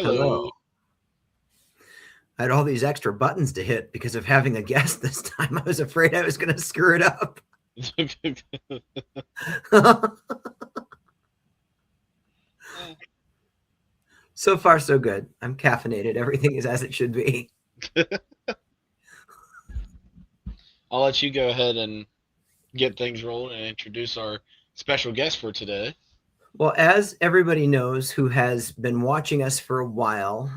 Hello. Hello. I had all these extra buttons to hit because of having a guest this time. I was afraid I was going to screw it up. So far, so good. I'm caffeinated. Everything is as it should be. I'll let you go ahead and get things rolling and introduce our special guest for today. Well, as everybody knows who has been watching us for a while,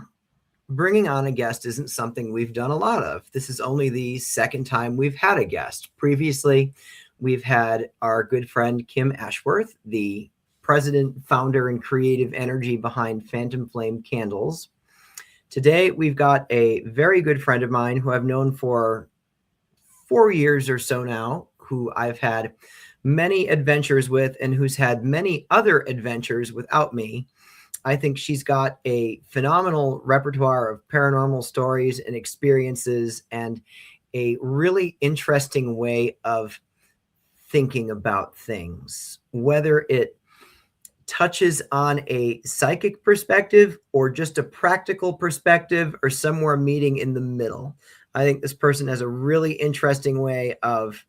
bringing on a guest isn't something we've done a lot of. This is only the second time we've had a guest. Previously, we've had our good friend Kim Ashworth, the president, founder, and creative energy behind Phantom Flame Candles. Today, we've got a very good friend of mine who I've known for 4 years or so now, who I've had many adventures with and who's had many other adventures without me. I think she's got a phenomenal repertoire of paranormal stories and experiences and a really interesting way of thinking about things, whether it touches on a psychic perspective or just a practical perspective or somewhere meeting in the middle. I think this person has a really interesting way of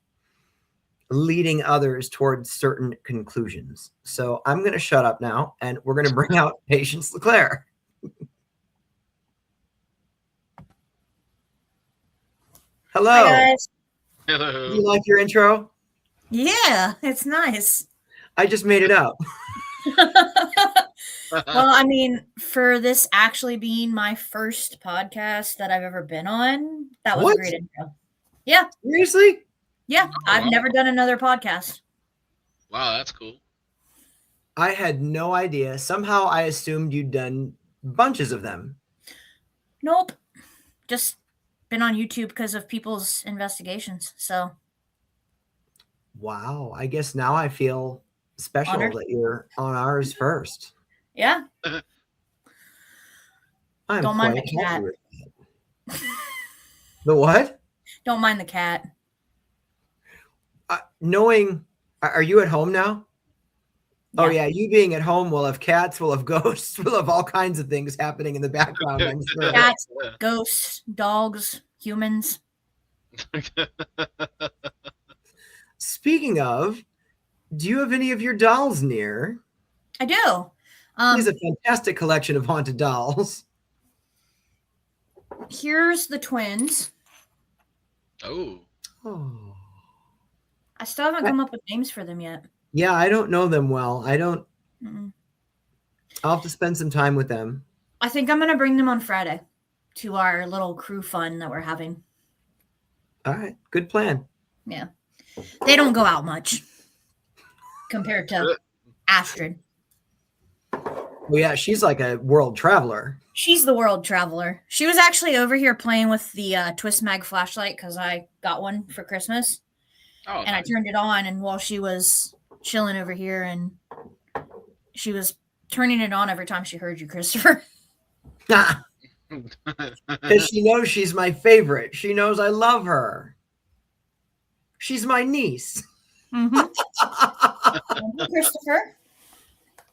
leading others towards certain conclusions. So I'm going to shut up now and we're going to bring out Patience LeClair. Hello. Hi, guys. Hello. Do you like your intro? Yeah, it's nice. I just made it up. Well, I mean, for this actually being my first podcast that I've ever been on, that was What? a great intro. Yeah, Seriously? yeah. I've wow. never done another podcast. Wow, that's cool. I had no idea. Somehow I assumed you'd done bunches of them. Nope. Just been on YouTube because of people's investigations. So, Wow. I guess now I feel special Honored. that you're on ours first. yeah. I'm Don't mind quite the cat. happy with that. The what? Don't mind the cat. Knowing, are you at home now? Yeah. Oh, yeah. You being at home will have cats, will have ghosts, will have all kinds of things happening in the background, I'm sure. Cats, ghosts, dogs, humans. Speaking of, do you have any of your dolls near? I do. He has a fantastic collection of haunted dolls. Here's the twins. Oh. Oh. I still haven't come up with names for them yet. Yeah, I don't know them well. Mm-mm. I'll have to spend some time with them. I think I'm going to bring them on Friday to our little crew fun that we're having. All right. Good plan. Yeah. They don't go out much compared to Astrid. Well, yeah, she's like a world traveler. She's the world traveler. She was actually over here playing with the Twist Mag flashlight because I got one for Christmas. Oh, And I turned it on, and while she was chilling over here, and she was turning it on every time she heard you, Christopher. Because she knows she's my favorite. She knows I love her. She's my niece. Mm-hmm. Christopher.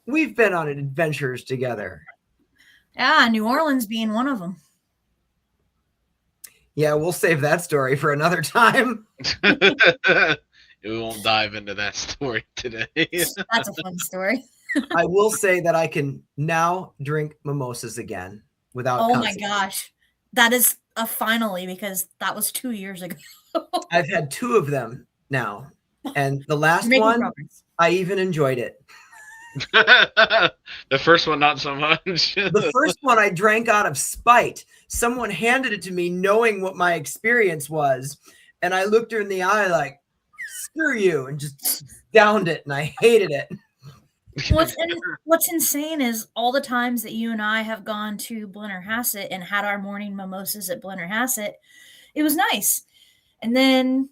We've been on adventures together. Yeah, New Orleans being one of them. Yeah, we'll save that story for another time. We won't dive into that story today. That's a fun story. I will say that I can now drink mimosas again without Oh my consequence. gosh. That is a finally, because that was 2 years ago. I've had 2 of them now. And the last You're making one, progress. I even enjoyed it. The first one, not so much. The first one I drank out of spite. Someone handed it to me knowing what my experience was. And I looked her in the eye like, screw you, and just downed it. And I hated it. What's insane is all the times that you and I have gone to Blennerhassett and had our morning mimosas at Blennerhassett, it was nice. And then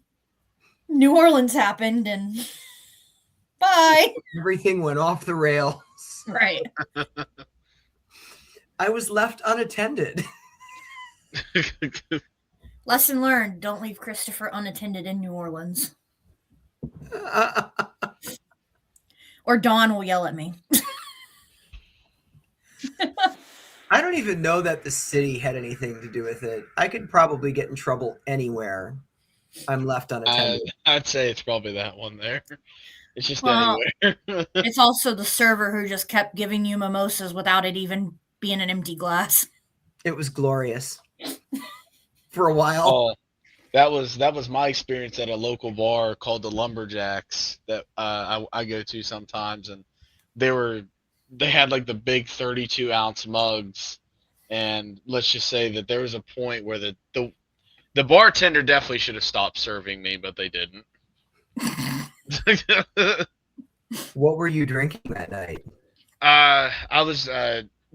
New Orleans happened, and bye. Everything went off the rails. Right. I was left unattended. Lesson learned, don't leave Christopher unattended in New Orleans. Or Dawn will yell at me. I don't even know that the city had anything to do with it. I could probably get in trouble anywhere I'm left I, unattended. I'd say it's probably that one there. It's just Well, anywhere. it's also the server who just kept giving you mimosas without it even being an empty glass. It was glorious for a while. Oh, that was my experience at a local bar called the Lumberjacks that I go to sometimes, and they were they had like the big 32-ounce mugs, and let's just say that there was a point where the bartender definitely should have stopped serving me, but they didn't. What were you drinking that night? I was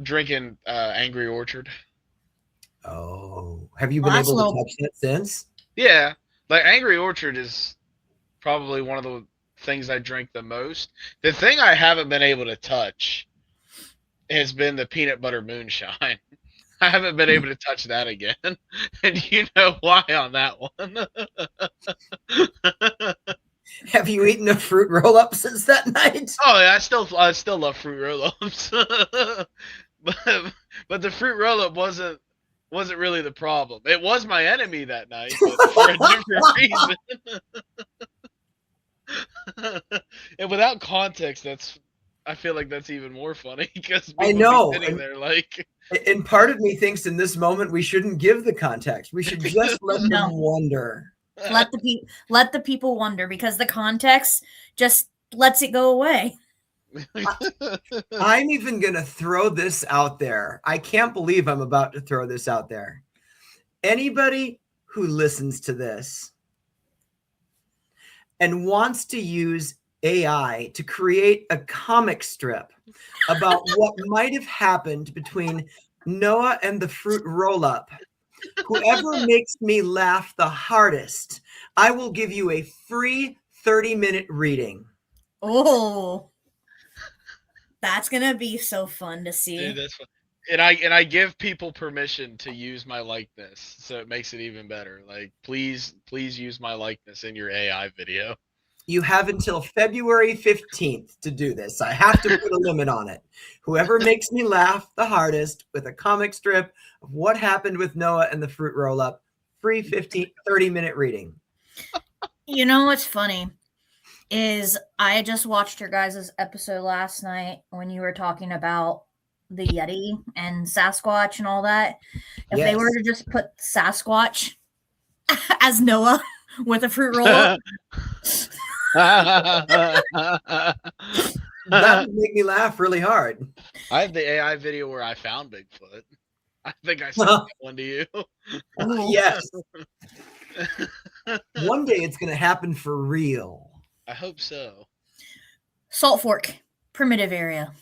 drinking Angry Orchard. Oh, have you Well, been that's a able to little. touch that since? Yeah, like Angry Orchard is probably one of the things I drink the most. The thing I haven't been able to touch has been the peanut butter moonshine. I haven't been able to touch that again, and you know why on that one. Have you eaten a fruit roll up since that night? Oh yeah, I still love fruit roll-ups, but the fruit roll-up wasn't really the problem. It was my enemy that night, but for a different reason. And without context, that's I feel like that's even more funny because I people be know. sitting there like, And part of me thinks in this moment we shouldn't give the context. We should just let them No. wonder. Let the people wonder because the context just lets it go away. I'm even going to throw this out there. I can't believe I'm about to throw this out there. Anybody who listens to this and wants to use AI to create a comic strip about what might have happened between Noah and the fruit roll up, whoever makes me laugh the hardest, I will give you a free 30-minute reading. Oh, that's gonna be so fun to see. dude, that's fun. And I give people permission to use my likeness, so it makes it even better. Like, please use my likeness in your AI video. You have until February 15th to do this. I have to put a limit on it. Whoever makes me laugh the hardest with a comic strip of what happened with Noah and the fruit roll up, free 30-minute reading. You know what's funny is I just watched your guys' episode last night when you were talking about the Yeti and Sasquatch and all that. If they were to just put Sasquatch as Noah with a fruit roll up, That would make me laugh really hard. I have the AI video where I found Bigfoot. I think I sent that one to you. Yes. One day it's going to happen for real. I hope so. Salt Fork, primitive area.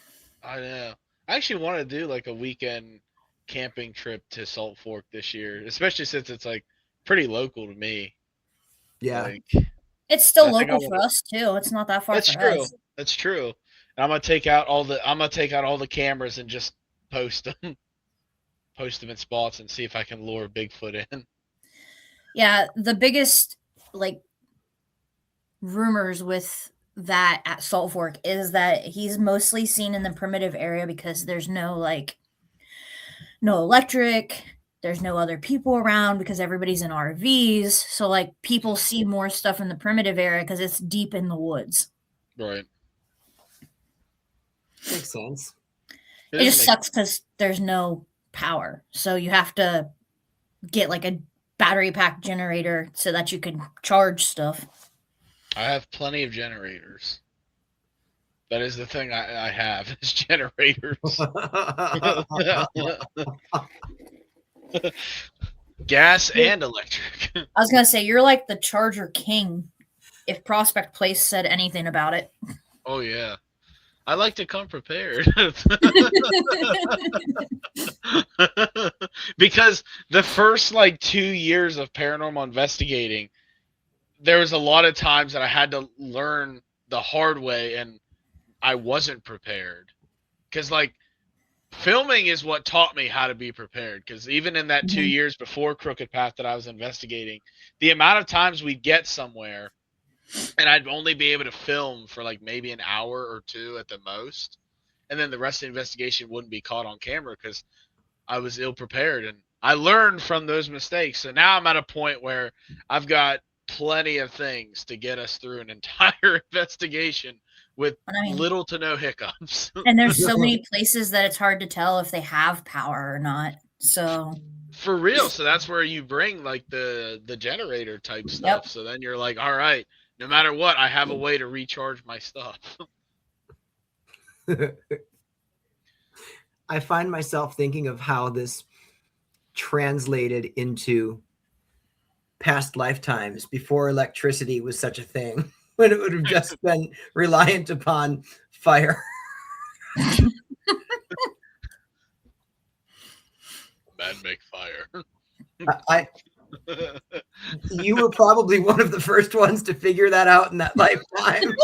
I know. I actually want to do like a weekend camping trip to Salt Fork this year, especially since it's like pretty local to me. Yeah. Like, It's still I think local I for wanna- us too. It's not that far That's for true. us. That's true. And I'm gonna take out all the cameras and just post them, post them in spots and see if I can lure Bigfoot in. Yeah, the biggest like rumors with that at Salt Fork is that he's mostly seen in the primitive area because there's no electric, there's no other people around because everybody's in RVs. So like people see more stuff in the primitive area because it's deep in the woods. Right. Makes sense. It just sucks because there's no power. So you have to get like a battery pack generator so that you can charge stuff. I have plenty of generators. That is the thing I have is generators. Gas and electric. I was gonna say you're like the charger king. If Prospect Place said anything about it. Oh yeah. I like to come prepared. Because the first like 2 years of paranormal investigating, there was a lot of times that I had to learn the hard way and I wasn't prepared. Because like filming is what taught me how to be prepared. Because even in that 2 years before Crooked Path that I was investigating, the amount of times we'd get somewhere and I'd only be able to film for like maybe an hour or two at the most. And then the rest of the investigation wouldn't be caught on camera because I was ill prepared, and I learned from those mistakes. So now I'm at a point where I've got plenty of things to get us through an entire investigation with And I mean, little to no hiccups. and there's so many places that it's hard to tell if they have power or not. So For real. So that's where you bring like the generator type stuff. yep. So then you're like, all right, no matter what, I have a way to recharge my stuff. I find myself thinking of how this translated into past lifetimes before electricity was such a thing, when it would have just been reliant upon fire. Men make fire. I You were probably one of the first ones to figure that out in that lifetime.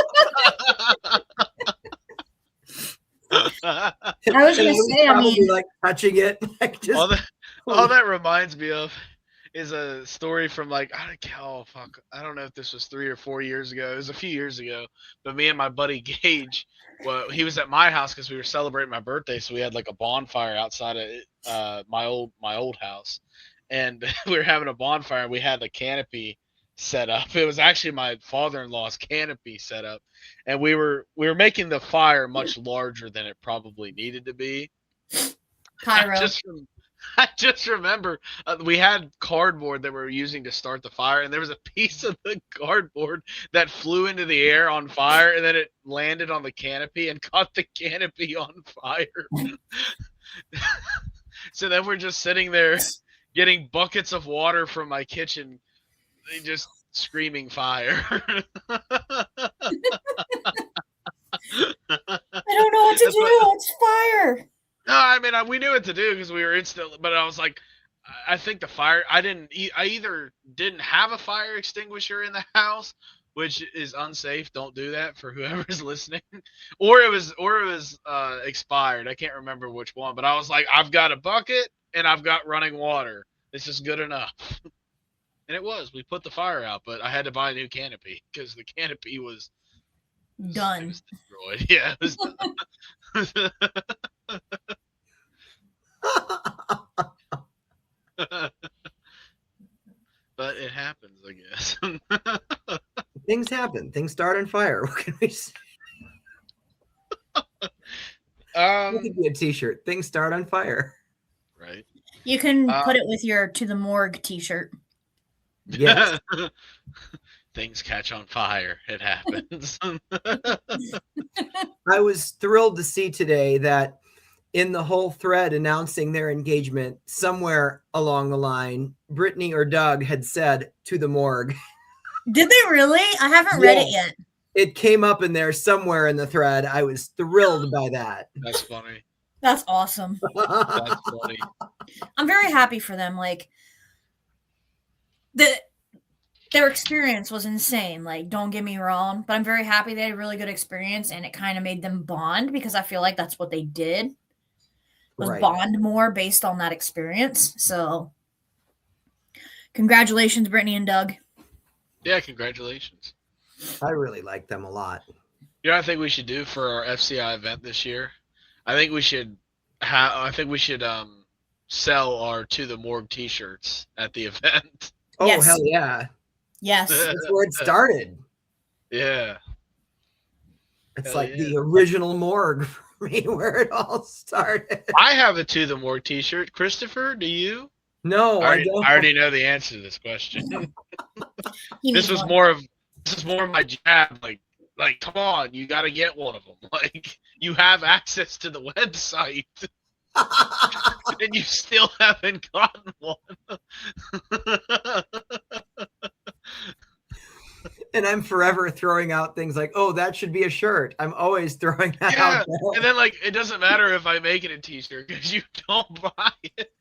I was And gonna say, I probably mean, like touching it, like just all that reminds me of is a story from like I don't know if this was 3 or 4 years ago. It was a few years ago, but me and my buddy Gage, well, he was at my house because we were celebrating my birthday, so we had like a bonfire outside of my old house, and we were having a bonfire. And we had the canopy set up. It was actually my father-in-law's canopy set up, and we were making the fire much larger than it probably needed to be. pyro. I just remember we had cardboard that we were using to start the fire, and there was a piece of the cardboard that flew into the air on fire, and then it landed on the canopy and caught the canopy on fire. So then we're just sitting there getting buckets of water from my kitchen, just screaming fire. I don't know what to do. It's fire. No, I mean we knew what to do because we were instantly. But I was like, I think the fire. I either didn't have a fire extinguisher in the house, which is unsafe. Don't do that for whoever's listening. Or it was expired. I can't remember which one. But I was like, I've got a bucket and I've got running water. This is good enough. And it was. We put the fire out, but I had to buy a new canopy because the canopy was Done. It was destroyed. Yeah, it was done. But it happens, I guess. things happen. Things start on fire. What can we say? It could be a T-shirt. Things start on fire. Right. You can put it with your "To the Morgue" T-shirt. Yes. Things catch on fire. It happens. I was thrilled to see today that in the whole thread announcing their engagement, somewhere along the line, Brittany or Doug had said "To the Morgue." Did they really? I haven't read it yet. It came up in there somewhere in the thread. I was thrilled by that. That's funny. That's awesome. That's funny. I'm very happy for them. Like their experience was insane. Like, don't get me wrong, but I'm very happy they had a really good experience, and it kind of made them bond because I feel like that's what they did was bond more based on that experience. So, congratulations, Brittany and Doug. Yeah, congratulations. I really like them a lot. You know what I think we should do for our FCI event this year? I think we should sell our "To the Morgue" T-shirts at the event. Oh, Yes. hell yeah. Yes. That's where it started. Yeah. It's Hell like yeah. the original morgue for me, where it all started. I have a "To the Morgue" T-shirt. Christopher, do you? No, I don't. I already know the answer to this question. This was more of my jab. Like, come on, you got to get one of them. Like, you have access to the website, and you still haven't gotten one. And I'm forever throwing out things like, "Oh, that should be a shirt." I'm always throwing that out there. And then like, it doesn't matter if I make it a T-shirt because you don't buy it.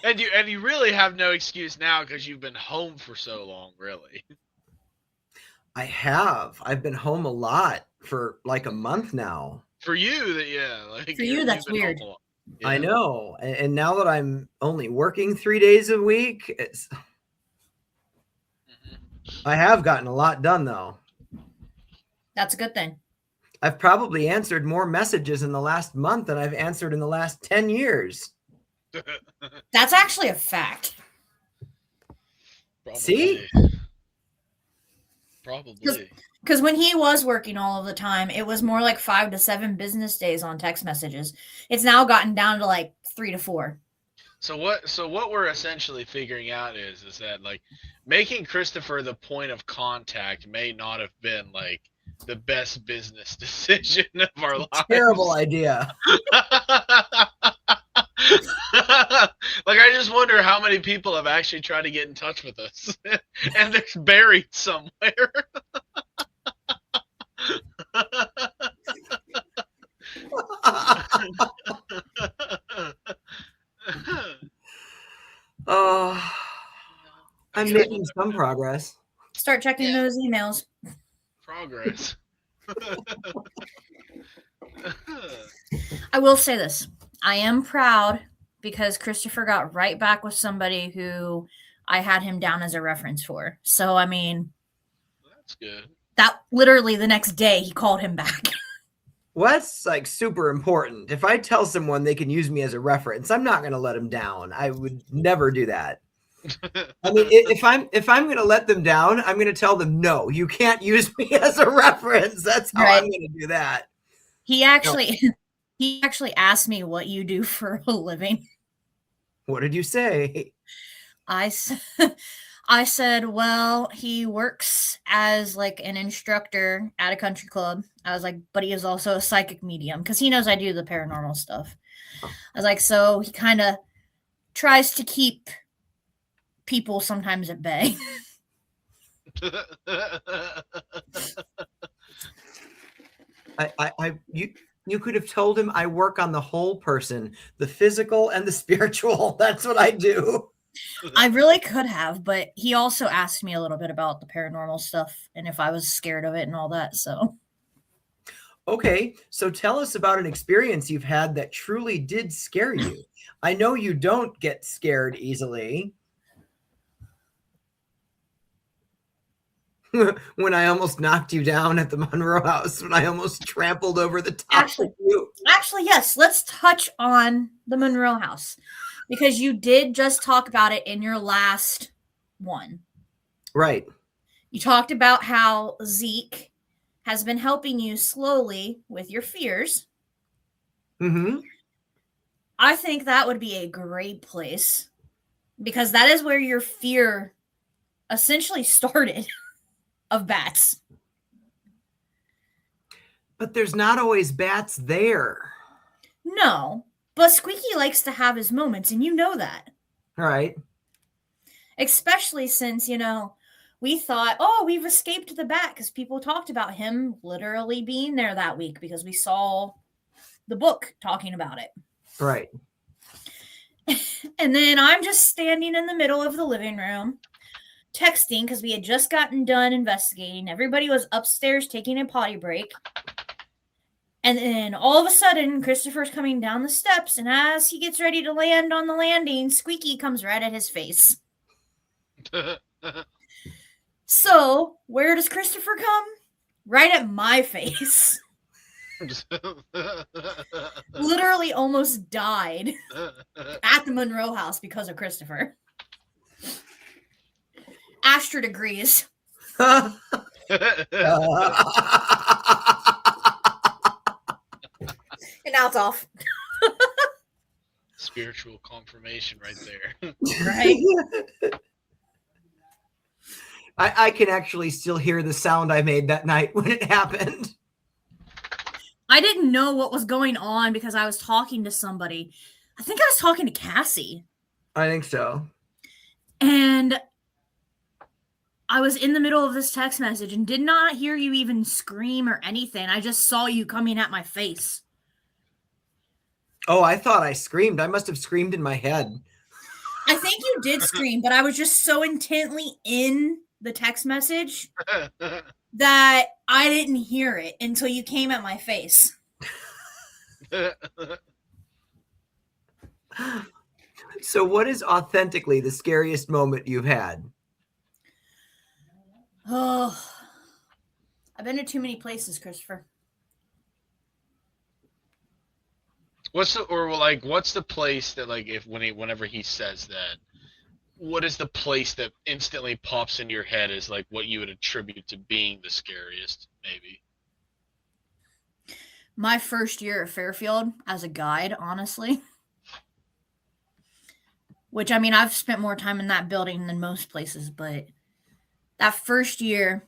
And you really have no excuse now because you've been home for so long, really. I have. I've been home a lot for like a month now. For you, like For you, that's weird. Yeah. I know. And now that I'm only working 3 days a week, I have gotten a lot done though. That's a good thing. I've probably answered more messages in the last month than I've answered in the last 10 years. That's actually a fact. See? Probably. Because when he was working all of the time, it was more like 5 to 7 business days on text messages. It's now gotten down to like 3 to 4. So what we're essentially figuring out is that like making Christopher the point of contact may not have been like the best business decision of our lives. Terrible idea. Like I just wonder how many people have actually tried to get in touch with us and they're buried somewhere. Oh, I'm making some progress. Start checking those emails. Progress. I will say this. I am proud because Christopher got right back with somebody who I had him down as a reference for. So, I mean, That's good. that literally the next day he called him back. Well, that's like super important. If I tell someone they can use me as a reference, I'm not going to let them down. I would never do that. I mean, if I'm going to let them down, I'm going to tell them, no, you can't use me as a reference. That's how I'm going to do that. He actually asked me what you do for a living. What did you say? I said, well, he works as like an instructor at a country club. I was like, but he is also a psychic medium because he knows I do the paranormal stuff. I was like, so he kind of tries to keep people sometimes at bay. You could have told him I work on the whole person, the physical and the spiritual. That's what I do. I really could have, but he also asked me a little bit about the paranormal stuff and if I was scared of it and all that. So, okay, so tell us about an experience you've had that truly did scare you. I know you don't get scared easily. When I almost knocked you down at the Monroe house, when I almost trampled over the top of you. Actually, yes, let's touch on the Monroe house because you did just talk about it in your last one. Right. You talked about how Zeke has been helping you slowly with your fears. Mm-hmm. I think that would be a great place because that is where your fear essentially started of bats. But there's not always bats there. No, but Squeaky likes to have his moments, and you know that. Right. Especially since, we thought, oh, we've escaped the bat because people talked about him literally being there that week because we saw the book talking about it. Right. And then I'm just standing in the middle of the living room texting because we had just gotten done investigating. Everybody was upstairs taking a potty break. And then all of a sudden, Christopher's coming down the steps, and as he gets ready to land on the landing, Squeaky comes right at his face. So, where does Christopher come? Right at my face. Literally almost died at the Monroe house because of Christopher. Astra degrees. And now it's off. Spiritual confirmation right there. Right? I can actually still hear the sound I made that night when it happened. I didn't know what was going on because I was talking to somebody. I think I was talking to Cassie. I think so. And I was in the middle of this text message and did not hear you even scream or anything. I just saw you coming at my face. Oh, I thought I screamed. I must have screamed in my head. I think you did scream, but I was just so intently in the text message that I didn't hear it until you came at my face. So what is authentically the scariest moment you've had? Oh, I've been to too many places, Christopher. what's the place that like if whenever he says that, what is the place that instantly pops into your head as like what you would attribute to being the scariest, maybe? My first year at Fairfield as a guide, honestly, which I mean, I've spent more time in that building than most places, but that first year,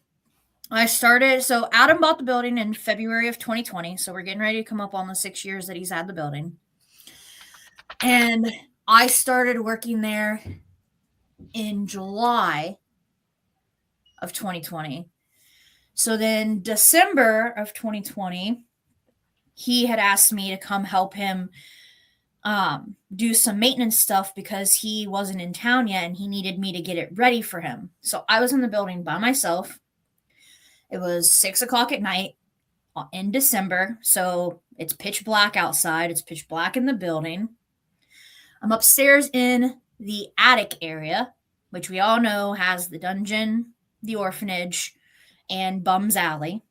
I started. So Adam bought the building in February of 2020. So we're getting ready to come up on the 6 years that he's had the building. And I started working there in July of 2020. So then December of 2020, he had asked me to come help him do some maintenance stuff because he wasn't in town yet and he needed me to get it ready for him. So I was in the building by myself. It was 6 o'clock at night in December. So it's pitch black outside, it's pitch black in the building. I'm upstairs in the attic area, which we all know has the dungeon, the orphanage, and Bum's Alley.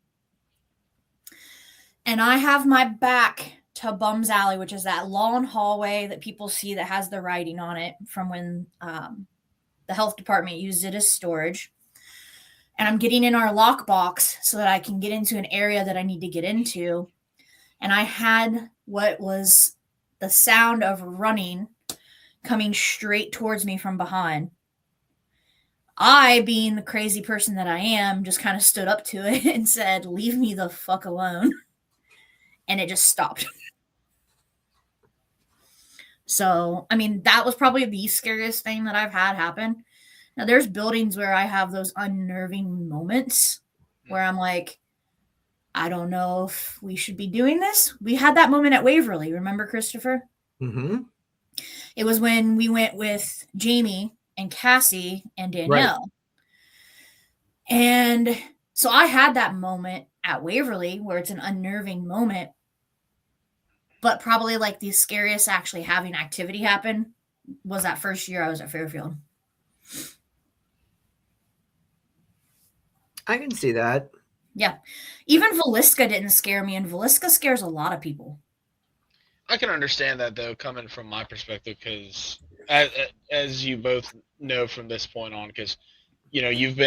And I have my back to Bum's Alley, which is that long hallway that people see that has the writing on it from when the health department used it as storage. And I'm getting in our lockbox so that I can get into an area that I need to get into. And I had what was the sound of running coming straight towards me from behind. I, being the crazy person that I am, just kind of stood up to it and said, "Leave me the fuck alone." And it just stopped. So, I mean, that was probably the scariest thing that I've had happen. Now, there's buildings where I have those unnerving moments where I'm like, I don't know if we should be doing this. We had that moment at Waverly. Remember, Christopher? Mm-hmm. It was when we went with Jamie and Cassie and Danielle. Right. And so I had that moment at Waverly where it's an unnerving moment. But probably like the scariest actually having activity happen was that first year I was at Fairfield. I can see that. Yeah. Even Villisca didn't scare me, and Villisca scares a lot of people. I can understand that, though, coming from my perspective, because as you both know from this point on, because, you know, you've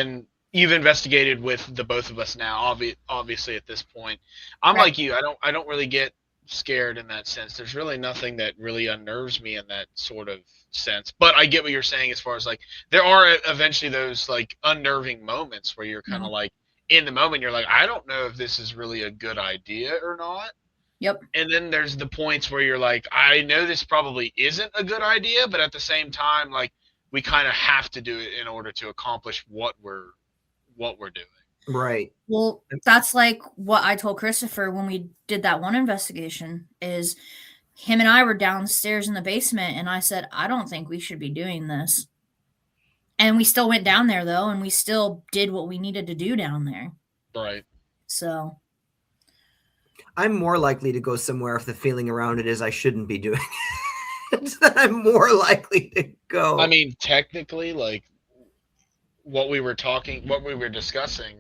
investigated with the both of us now, obviously at this point. I'm right. Like you. I don't really get scared in that sense. There's really nothing that really unnerves me in that sort of sense. But I get what you're saying as far as like there are eventually those like unnerving moments where you're kind of like in the moment you're like, I don't know if this is really a good idea or not. Yep. And then there's the points where you're like, I know this probably isn't a good idea, but at the same time, like we kind of have to do it in order to accomplish what we're doing. Right. Well, that's like what I told Christopher when we did that one investigation is him and I were downstairs in the basement and I said, I don't think we should be doing this. And we still went down there though, and we still did what we needed to do down there. Right. So I'm more likely to go somewhere if the feeling around it is I shouldn't be doing it. I'm more likely to go. I mean, technically, like what we were discussing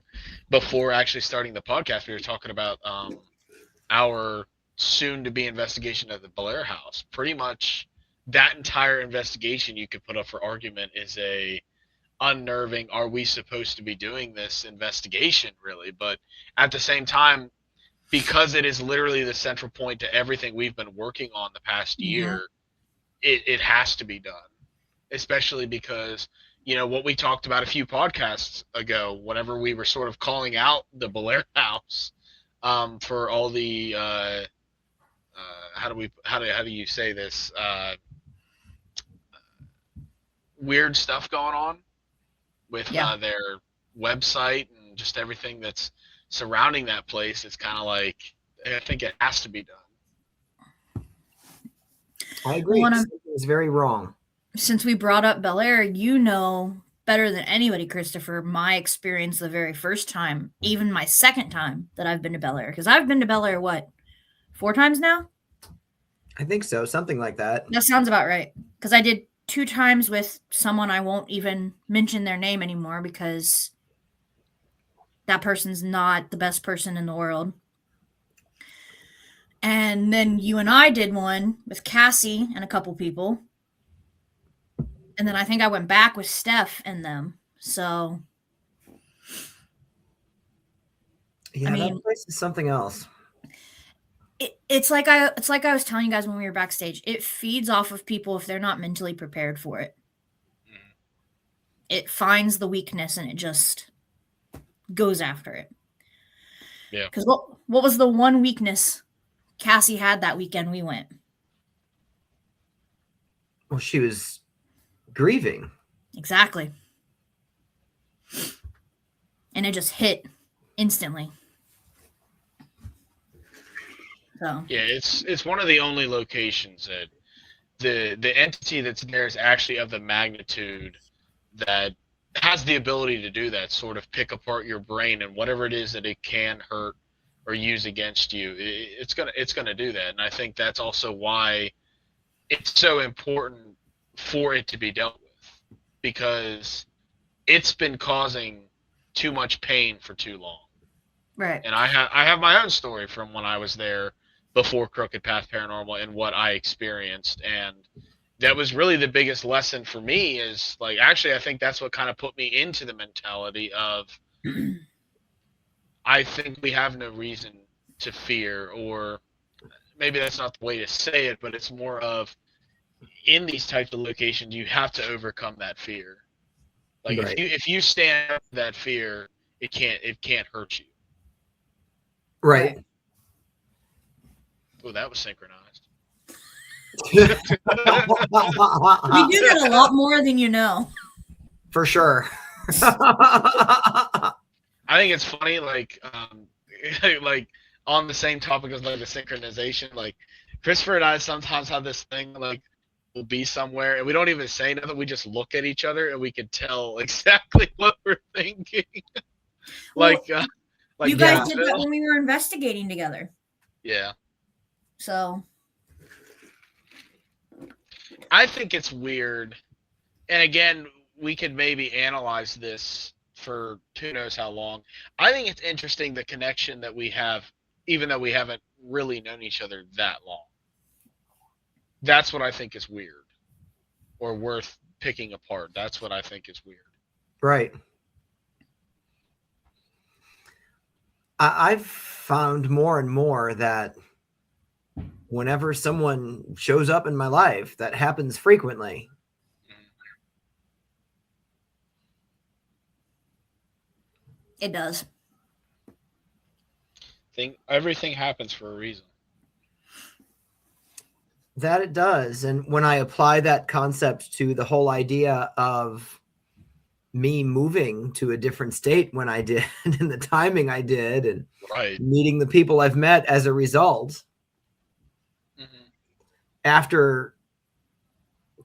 before actually starting the podcast, we were talking about our soon-to-be investigation of the Blair House. Pretty much that entire investigation you could put up for argument is a unnerving, are we supposed to be doing this investigation, really? But at the same time, because it is literally the central point to everything we've been working on the past year, it has to be done. Especially because, you know, what we talked about a few podcasts ago, whenever we were sort of calling out the Blair House for all the how do you say this weird stuff going on with their website and just everything that's surrounding that place. It's kind of like I think it has to be done. I agree. It's very wrong. Since we brought up Bel Air, you know better than anybody, Christopher, my experience the very first time, even my second time that I've been to Bel Air. Because I've been to Bel Air, 4 times now? I think so. Something like that. That sounds about right. Because I did 2 times with someone I won't even mention their name anymore because that person's not the best person in the world. And then you and I did one with Cassie and a couple people. And then I think I went back with Steph and them. So, Yeah, I that mean, place is something else. it's like I was telling you guys when we were backstage. It feeds off of people if they're not mentally prepared for it. Mhm. It finds the weakness and it just goes after it. Yeah. Because what was the one weakness Cassie had that weekend we went? Well, she was grieving. Exactly. And it just hit instantly. So Yeah, it's one of the only locations that the entity that's there is actually of the magnitude that has the ability to do that, sort of pick apart your brain and whatever it is that it can hurt or use against you, it's gonna do that. And I think that's also why it's so important for it to be dealt with, because it's been causing too much pain for too long. right. And I have my own story from when I was there before Crooked Path Paranormal and what I experienced. And that was really the biggest lesson for me, is like, actually, I think that's what kind of put me into the mentality of, I think we have no reason to fear, or maybe that's not the way to say it, but it's more of, in these types of locations you have to overcome that fear. Like, Right. if you stand up to that fear, it can't hurt you. Right. Oh, that was synchronized. We do that a lot more than you know. For sure. I think it's funny, like, like, on the same topic as like the synchronization, like Christopher and I sometimes have this thing, like, we'll be somewhere and we don't even say nothing. We just look at each other and we can tell exactly what we're thinking. Well, like, you guys yeah. did that when we were investigating together. Yeah, So I think it's weird. And again, we could maybe analyze this for who knows how long. I think it's interesting, the connection that we have, even though we haven't really known each other that long. That's what I think is weird, or worth picking apart. That's what I think is weird. Right. I've found more and more that whenever someone shows up in my life, that happens frequently. it does. Everything happens for a reason. That it does. And when I apply that concept to the whole idea of me moving to a different state when I did, and the timing I did, and Right. meeting the people I've met as a result, after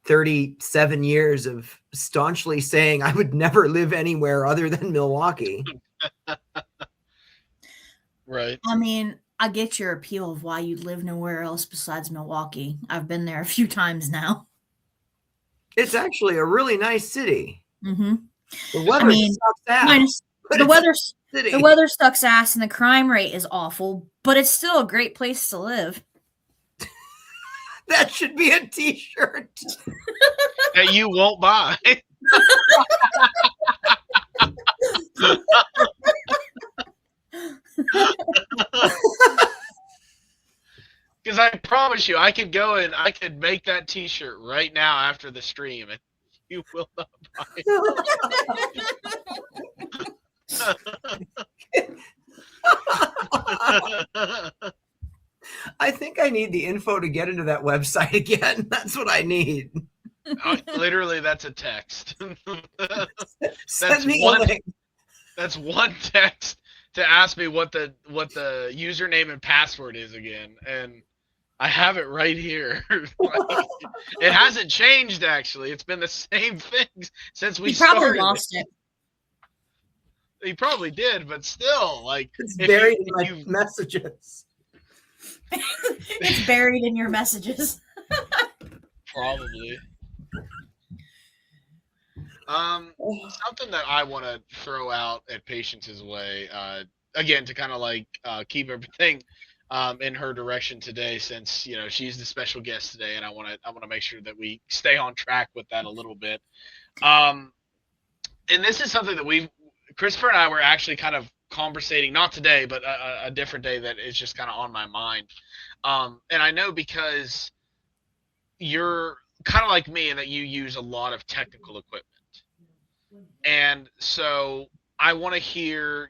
37 years of staunchly saying I would never live anywhere other than Milwaukee. Right. I mean, I get your appeal of why you'd live nowhere else besides Milwaukee. I've been there a few times now. It's actually a really nice city. Mm-hmm. The weather sucks ass. Minus, but the it's weather, a city. the weather sucks ass, and the crime rate is awful. But it's still a great place to live. That should be a T-shirt. That you won't buy. Because I promise you, I could go and I could make that T-shirt right now after the stream, and you will not buy it. I think I need the info to get into that website again. That's what I need. Literally, that's a text. Send me a link. That's one text to ask me what the username and password is again, and I have it right here. Like, it hasn't changed, actually. It's been the same thing since we started. Probably lost it. He probably did, but still, like, it's buried in my messages. It's buried in your messages. Probably. Something that I want to throw out at Patience's way, again, to kind of like keep everything in her direction today, since she's the special guest today, and I want to make sure that we stay on track with that a little bit. Um, and this is something that Christopher and I were actually kind of conversating, not today, but a different day that is just kind of on my mind. And I know because you're kind of like me in that you use a lot of technical equipment. And so I want to hear,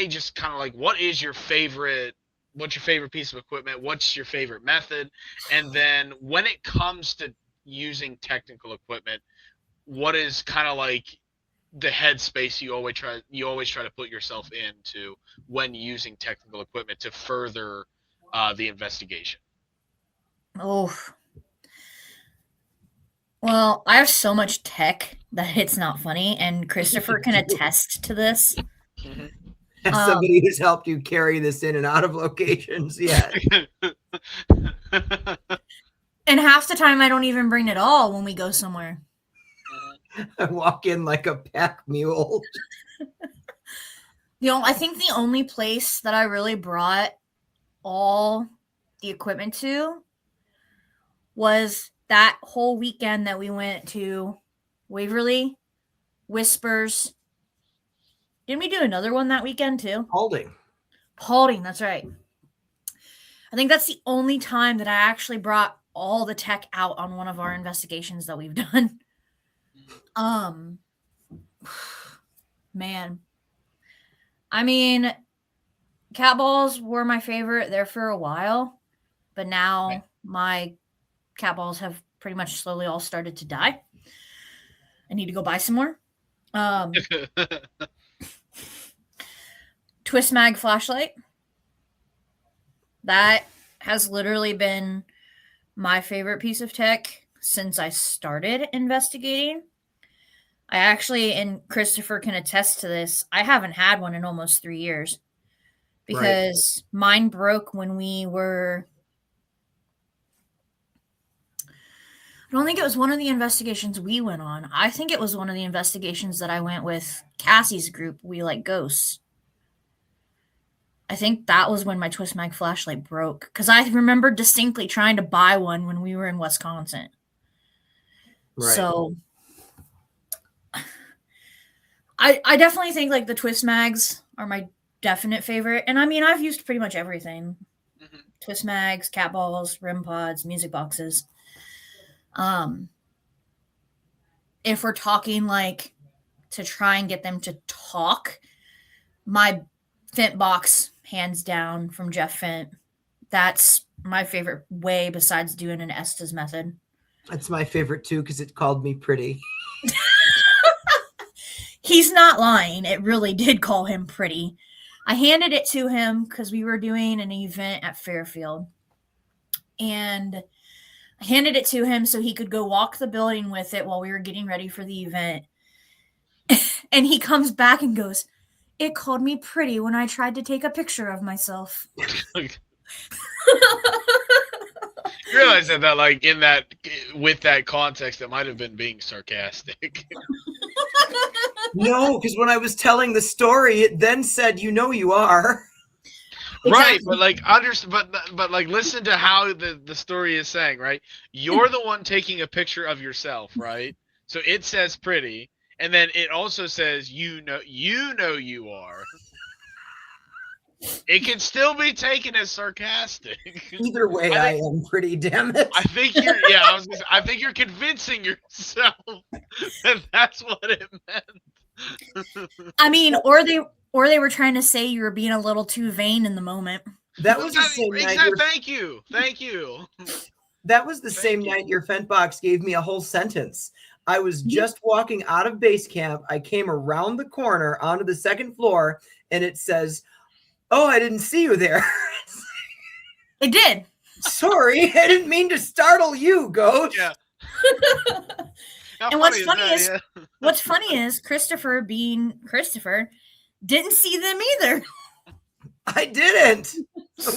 just kind of like what's your favorite piece of equipment? What's your favorite method? And then when it comes to using technical equipment, what is kind of like the headspace you always try to put yourself into when using technical equipment to further the investigation? Oh, well, I have so much tech that it's not funny, and Christopher can attest to this. Mhm. As somebody who's helped you carry this in and out of locations, yeah. And half the time, I don't even bring it all when we go somewhere. I walk in like a pack mule. I think the only place that I really brought all the equipment to was that whole weekend that we went to Waverly, Whispers. Didn't we do another one that weekend too? Paulding, that's right. I think that's the only time that I actually brought all the tech out on one of our investigations that we've done. Man. I mean, cat balls were my favorite there for a while, but now my cat balls have pretty much slowly all started to die. I need to go buy some more. Twist mag flashlight. That has literally been my favorite piece of tech since I started investigating. I actually, and Christopher can attest to this, I haven't had one in almost 3 years because mine broke when we were, I don't think it was one of the investigations we went on. I think it was one of the investigations that I went with Cassie's group, We Like Ghosts. I think that was when my Twist Mag flashlight broke because I remember distinctly trying to buy one when we were in Wisconsin. Right. So I definitely think like the Twist Mags are my definite favorite. And I mean, I've used pretty much everything. Mm-hmm. Twist Mags, cat balls, REM pods, music boxes. If we're talking like to try and get them to talk, my Fent box, hands down, from Jeff Fent. That's my favorite way besides doing an Estes method. That's my favorite too because it called me pretty. He's not lying. It really did call him pretty. I handed it to him because we were doing an event at Fairfield. And I handed it to him so he could go walk the building with it while we were getting ready for the event. And he comes back and goes, "It called me pretty when I tried to take a picture of myself." You realize that like with that context, it might have been being sarcastic. No, because when I was telling the story, it then said, "You are." Right, but like but like listen to how the story is saying, right? You're the one taking a picture of yourself, right? So it says pretty, and then it also says you are. It can still be taken as sarcastic. Either way, I am pretty, damn it. I think I think you're convincing yourself that that's what it meant. I mean, or they were trying to say you were being a little too vain in the moment. That was the same night. Thank you. That was the same night your Fent box gave me a whole sentence. I was just walking out of base camp. I came around the corner onto the second floor, and it says, "Oh, I didn't see you there." It did. Sorry, I didn't mean to startle you, Ghost. Yeah. And what's funny is Christopher, being Christopher, didn't see them either. I didn't.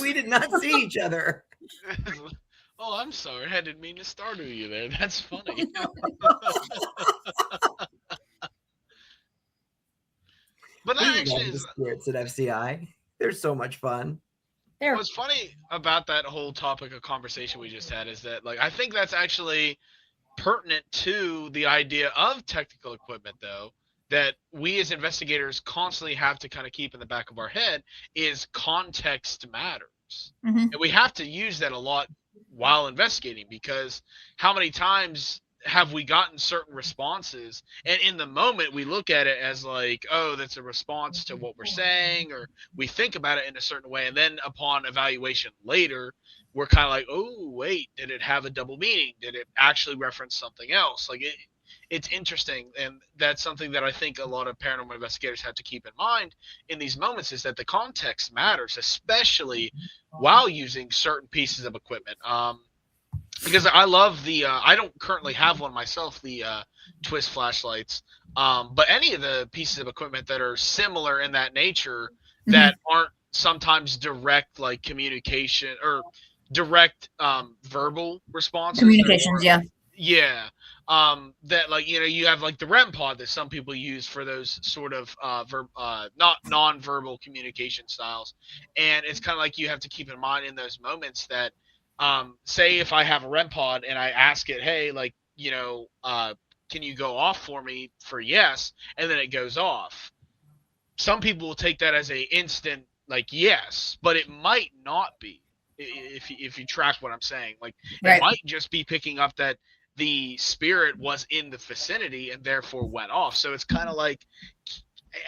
We did not see each other. Oh, I'm sorry. I didn't mean to startle you there. That's funny. But that actually is the spirits at FCI. They're so much fun. There. What's funny about that whole topic of conversation we just had is that, like, I think that's actually pertinent to the idea of technical equipment, though, that we as investigators constantly have to kind of keep in the back of our head is context matters. Mm-hmm. And we have to use that a lot while investigating, because how many times have we gotten certain responses and in the moment we look at it as like, oh, that's a response to what we're saying, or we think about it in a certain way, and then upon evaluation later we're kind of like, oh wait, did it have a double meaning? Did it actually reference something else? Like it's interesting, and that's something that I think a lot of paranormal investigators have to keep in mind in these moments, is that the context matters, especially while using certain pieces of equipment. Because I love the I don't currently have one myself, the twist flashlights, but any of the pieces of equipment that are similar in that nature, Mm-hmm. that aren't sometimes direct like communication or direct verbal responses. They're Communications, more, yeah. yeah, that, like, you have like the REM pod that some people use for those sort of not non-verbal communication styles, and it's kind of like you have to keep in mind in those moments that, say if I have a REM pod and I ask it, hey, like, can you go off for me for yes, and then it goes off. Some people will take that as a instant like yes, but it might not be. If you track what I'm saying, like, it Right. might just be picking up that the spirit was in the vicinity and therefore went off. So it's kind of like,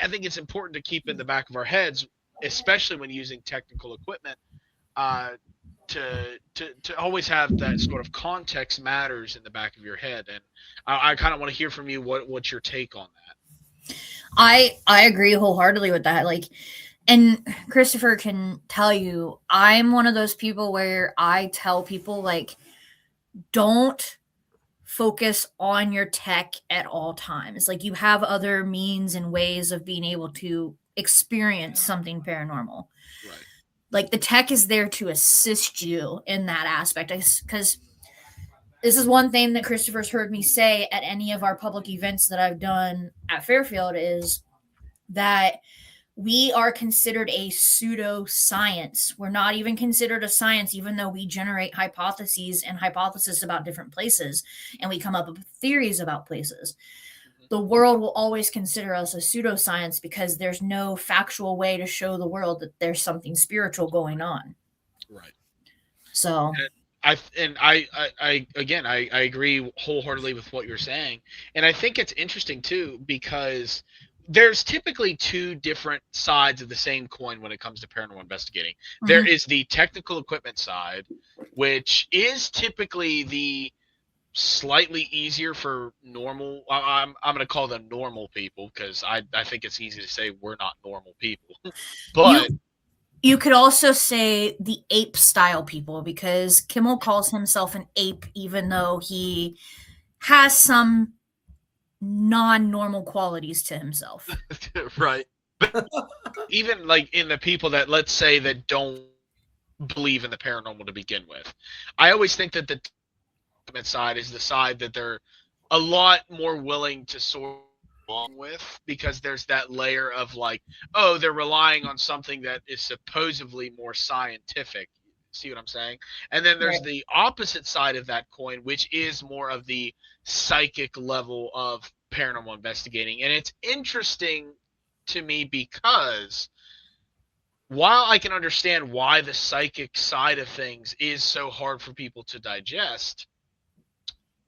I think it's important to keep in the back of our heads, especially when using technical equipment, uh, to always have that sort of context matters in the back of your head. And I kind of want to hear from you what's your take on that. I agree wholeheartedly with that. Like, and Christopher can tell you, I'm one of those people where I tell people, like, don't focus on your tech at all times. Like, you have other means and ways of being able to experience something paranormal. Right. Like, the tech is there to assist you in that aspect. Because this is one thing that Christopher's heard me say at any of our public events that I've done at Fairfield, is that we are considered a pseudoscience. We're not even considered a science, even though we generate hypotheses and hypotheses about different places, and we come up with theories about places. Mm-hmm. The world will always consider us a pseudoscience because there's no factual way to show the world that there's something spiritual going on. Right. So I again, I agree wholeheartedly with what you're saying, and I think it's interesting too, because there's typically two different sides of the same coin when it comes to paranormal investigating. mm-hmm. There is the technical equipment side, which is typically the slightly easier for normal. I'm going to call them normal people, because I think it's easy to say we're not normal people, but you could also say the ape style people, because Kimmel calls himself an ape, even though he has some non-normal qualities to himself. right. But even like in the people that, let's say, that don't believe in the paranormal to begin with, I always think that the equipment side is the side that they're a lot more willing to sort of along with, because there's that layer of like, oh, they're relying on something that is supposedly more scientific. See what I'm saying? And then there's Right. the opposite side of that coin, which is more of the psychic level of paranormal investigating. And it's interesting to me because while I can understand why the psychic side of things is so hard for people to digest,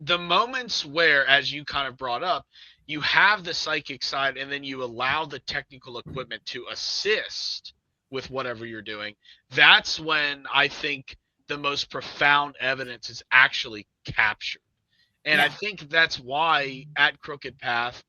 the moments where, as you kind of brought up, you have the psychic side and then you allow the technical equipment to assist with whatever you're doing, that's when I think the most profound evidence is actually captured. And I Yeah. think that's why at Crooked Path,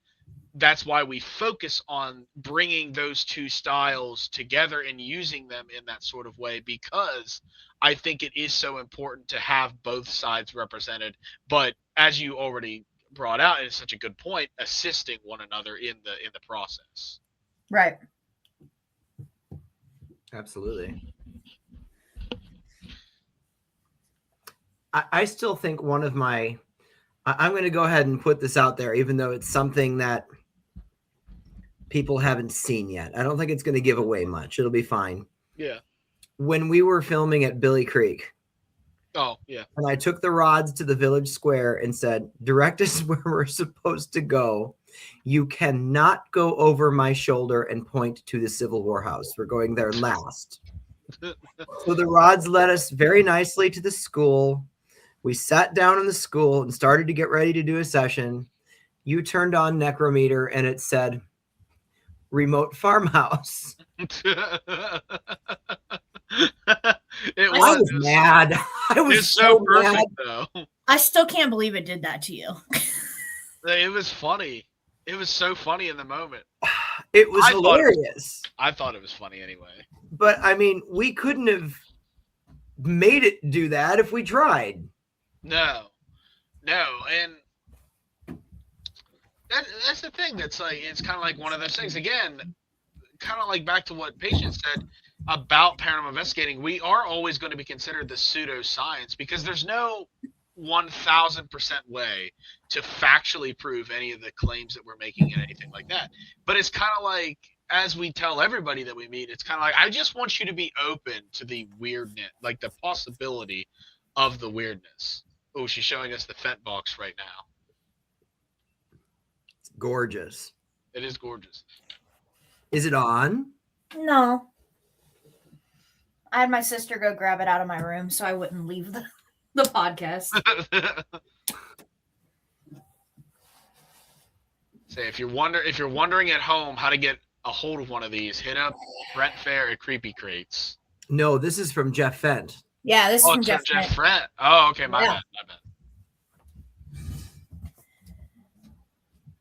that's why we focus on bringing those two styles together and using them in that sort of way, because I think it is so important to have both sides represented. But as you already brought out, and it's such a good point, assisting one another in the process. Right. Absolutely. I still think one of my, I'm going to go ahead and put this out there, even though it's something that people haven't seen yet. I don't think it's going to give away much. It'll be fine. Yeah. when we were filming at Billy Creek, Oh, yeah. and I took the rods to the village square and said, direct us where we're supposed to go. You cannot go over my shoulder and point to the Civil War house. We're going there last. So the rods led us very nicely to the school. We sat down in the school and started to get ready to do a session. You turned on Necrometer and it said, remote farmhouse. It I was mad. I was It's so perfect, mad. though. I still can't believe it did that to you. It was funny. It was so funny in the moment. It was hilarious. I thought it was funny anyway. But I mean, we couldn't have made it do that if we tried. No, and that's the thing. That's like, it's kind of like one of those things. Again, kind of like back to what Patience said about paranormal investigating. We are always going to be considered the pseudoscience because there's no 1000% way to factually prove any of the claims that we're making and anything like that. But it's kind of like, as we tell everybody that we meet, it's kind of like, I just want you to be open to the weirdness, like the possibility of the weirdness. Oh, she's showing us the Fent box right now. It's gorgeous. It is gorgeous. Is it on? No. I had my sister go grab it out of my room so I wouldn't leave the podcast. Say, if you're wondering at home how to get a hold of one of these, hit up Brent Fair at Creepy Crates. No, this is from Jeff Fent. Yeah, this is from it's Jeff Fent. Oh, okay, my bad.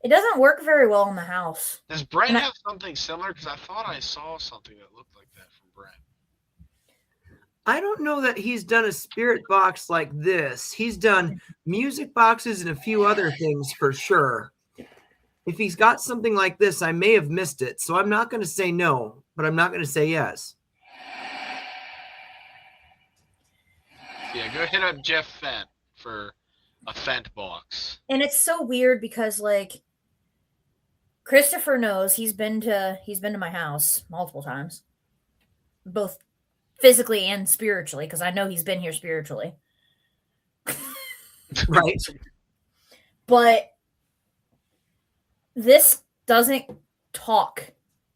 It doesn't work very well in the house. Does Brent have something similar? Because I thought I saw something that looked like that from Brent. I don't know that he's done a spirit box like this. He's done music boxes and a few other things for sure. If he's got something like this, I may have missed it. So I'm not going to say no, but I'm not going to say yes. Yeah, go hit up Jeff Fent for a Fent box. And it's so weird because, like, Christopher knows he's been to my house multiple times, both physically and spiritually, because I know he's been here spiritually. Right. But this doesn't talk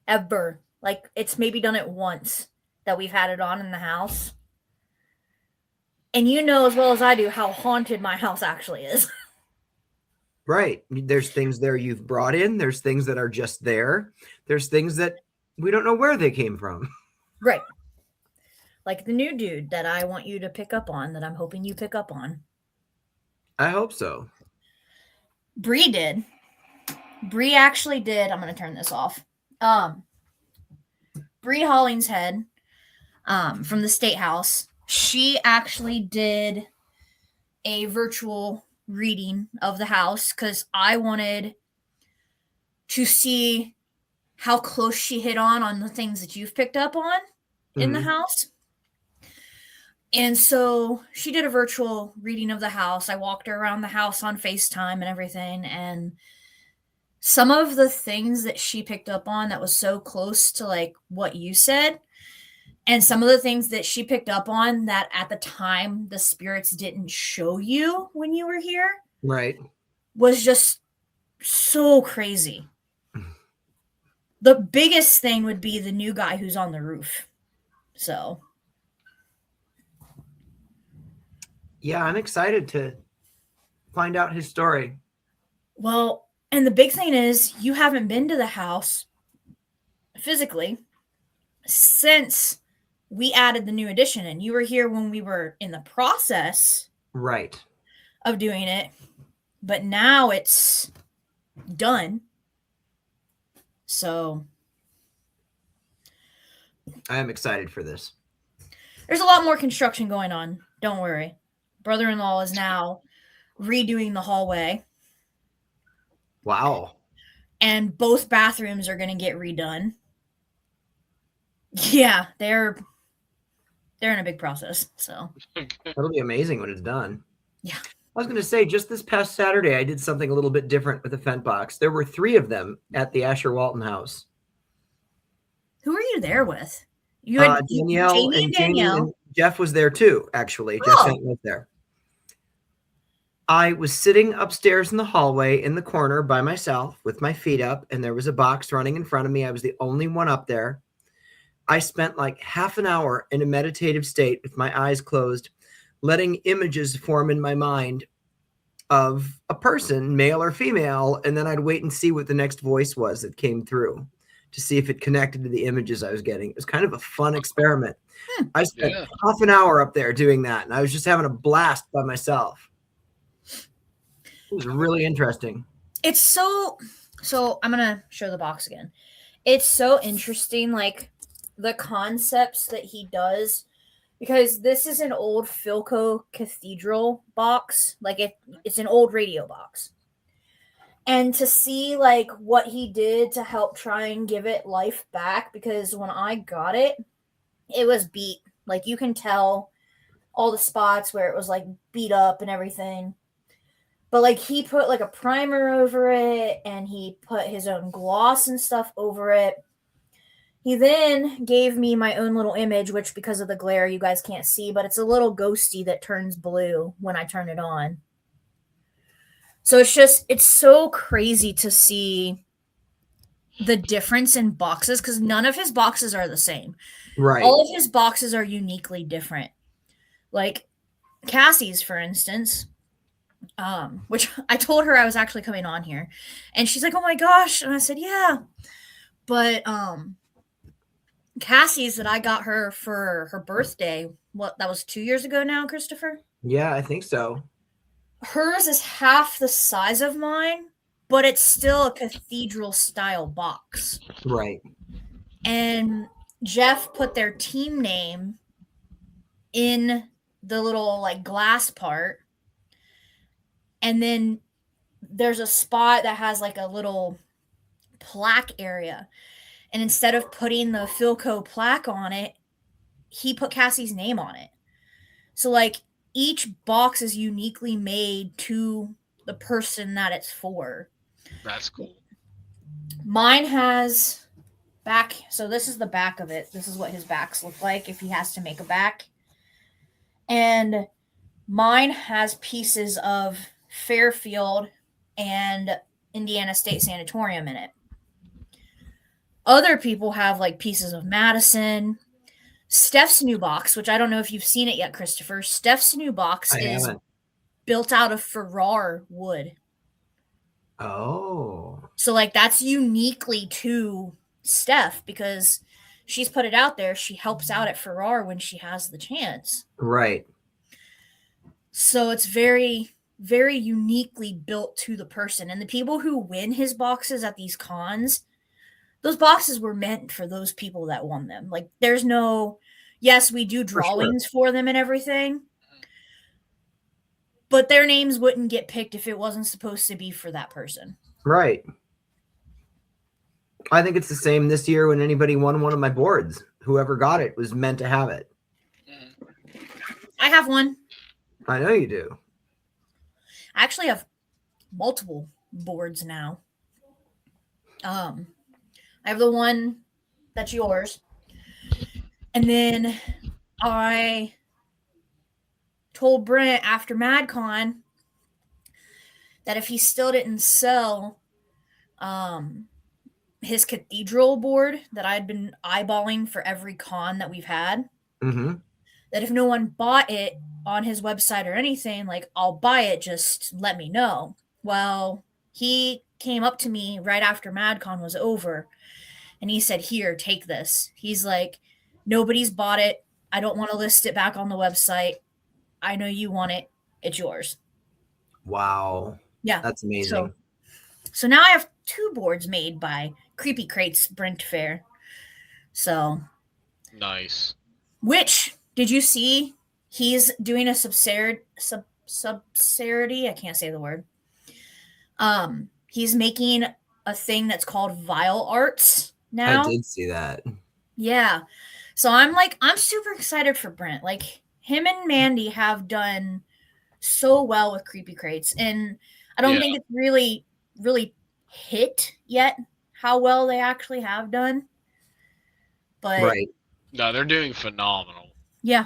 ever. Like, it's maybe done it once that we've had it on in the house. And you know as well as I do how haunted my house actually is. Right. There's things there you've brought in. There's things that are just there. There's things that we don't know where they came from. Right. Like the new dude that I want you to pick up on, that I'm hoping you pick up on. I hope so. Bree did. Bree actually did. I'm going to turn this off. Bree Hollingshead from the State House. She actually did a virtual reading of the house because I wanted to see how close she hit on the things that you've picked up on in the house. And so she did a virtual reading of the house. I walked her around the house on FaceTime and everything. And some of the things that she picked up on that was so close to like what you said, and some of the things that she picked up on that at the time the spirits didn't show you when you were here. Right. Was just so crazy. The biggest thing would be the new guy who's on the roof. So. Yeah, I'm excited to find out his story. Well, and the big thing is you haven't been to the house physically since we added the new addition, and you were here when we were in the process right of doing it, but now it's done. So I am excited for this. There's a lot more construction going on. Don't worry. Brother-in-law is now redoing the hallway. Wow. And both bathrooms are going to get redone. Yeah, they're in a big process. So it'll be amazing when it's done. Yeah. I was going to say, just this past Saturday, I did something a little bit different with the Fent box. There were 3 of them at the Asher Walton house. Who are you there with? You had Danielle Jamie and and Jamie Danielle. and Jeff was there too, actually. Jeff Oh, Fenton was there. I was sitting upstairs in the hallway in the corner by myself with my feet up, and there was a box running in front of me. I was the only one up there. I spent like half an hour in a meditative state with my eyes closed, letting images form in my mind of a person, male or female, and then I'd wait and see what the next voice was that came through to see if it connected to the images I was getting. It was kind of a fun experiment. I spent Yeah. half an hour up there doing that, and I was just having a blast by myself. It was really interesting. it's so I'm gonna show the box again. It's so interesting, like the concepts that he does, because this is an old Philco Cathedral box. Like it's an old radio box. And to see like what he did to help try and give it life back, because when I got it, it was beat. Like you can tell all the spots where it was like beat up and everything. But like he put like a primer over it and he put his own gloss and stuff over it. He then gave me my own little image, which because of the glare you guys can't see, but it's a little ghosty that turns blue when I turn it on. So it's so crazy to see the difference in boxes, because none of his boxes are the same. Right. All of his boxes are uniquely different. Like Cassie's, for instance, which I told her I was actually coming on here, and she's like, "Oh my gosh!" And I said, "Yeah," but Cassie's that I got her for her birthday. What, that was 2 years ago now, Christopher? Yeah, I think so. Hers is half the size of mine, but it's still a cathedral style box. Right. And Jeff put their team name in the little like glass part. And then there's a spot that has like a little plaque area. And instead of putting the Philco plaque on it, he put Cassie's name on it. So like each box is uniquely made to the person that it's for. That's cool. Mine has back. So this is the back of it. This is what his backs look like if he has to make a back. And mine has pieces of Fairfield and Indiana State Sanatorium in it. Other people have like pieces of Madison. Steph's new box, which I don't know if you've seen it yet, Christopher. Steph's new box I is haven't. built out of Farrar wood. Oh. So like that's uniquely to Steph because she's put it out there. She helps out at Farrar when she has the chance. Right. So it's very, very uniquely built to the person. And the people who win his boxes at these cons, those boxes were meant for those people that won them. Like there's no, yes, we do drawings for them and everything, but their names wouldn't get picked if it wasn't supposed to be for that person. Right. I think it's the same this year when anybody won one of my boards. Whoever got it was meant to have it. I have one. I know you do. I actually have multiple boards now. I have the one that's yours. And then I told Brent after MadCon that if he still didn't sell his cathedral board that I'd been eyeballing for every con that we've had, that if no one bought it on his website or anything, like, I'll buy it, just let me know. Well, he came up to me right after MadCon was over and he said, "Here, take this." He's like, "Nobody's bought it. I don't want to list it back on the website. I know you want it. It's yours." Wow. Yeah. That's amazing. So now I have 2 boards made by Creepy Crates Brent Fair. So nice. Which did you see? He's doing a subsidiary. I can't say the word. He's making a thing that's called Vile Arts now. I did see that. Yeah. So I'm super excited for Brent. Like him and Mandy have done so well with Creepy Crates, and I don't think it's really, really hit yet how well they actually have done. But right. No, they're doing phenomenal. Yeah.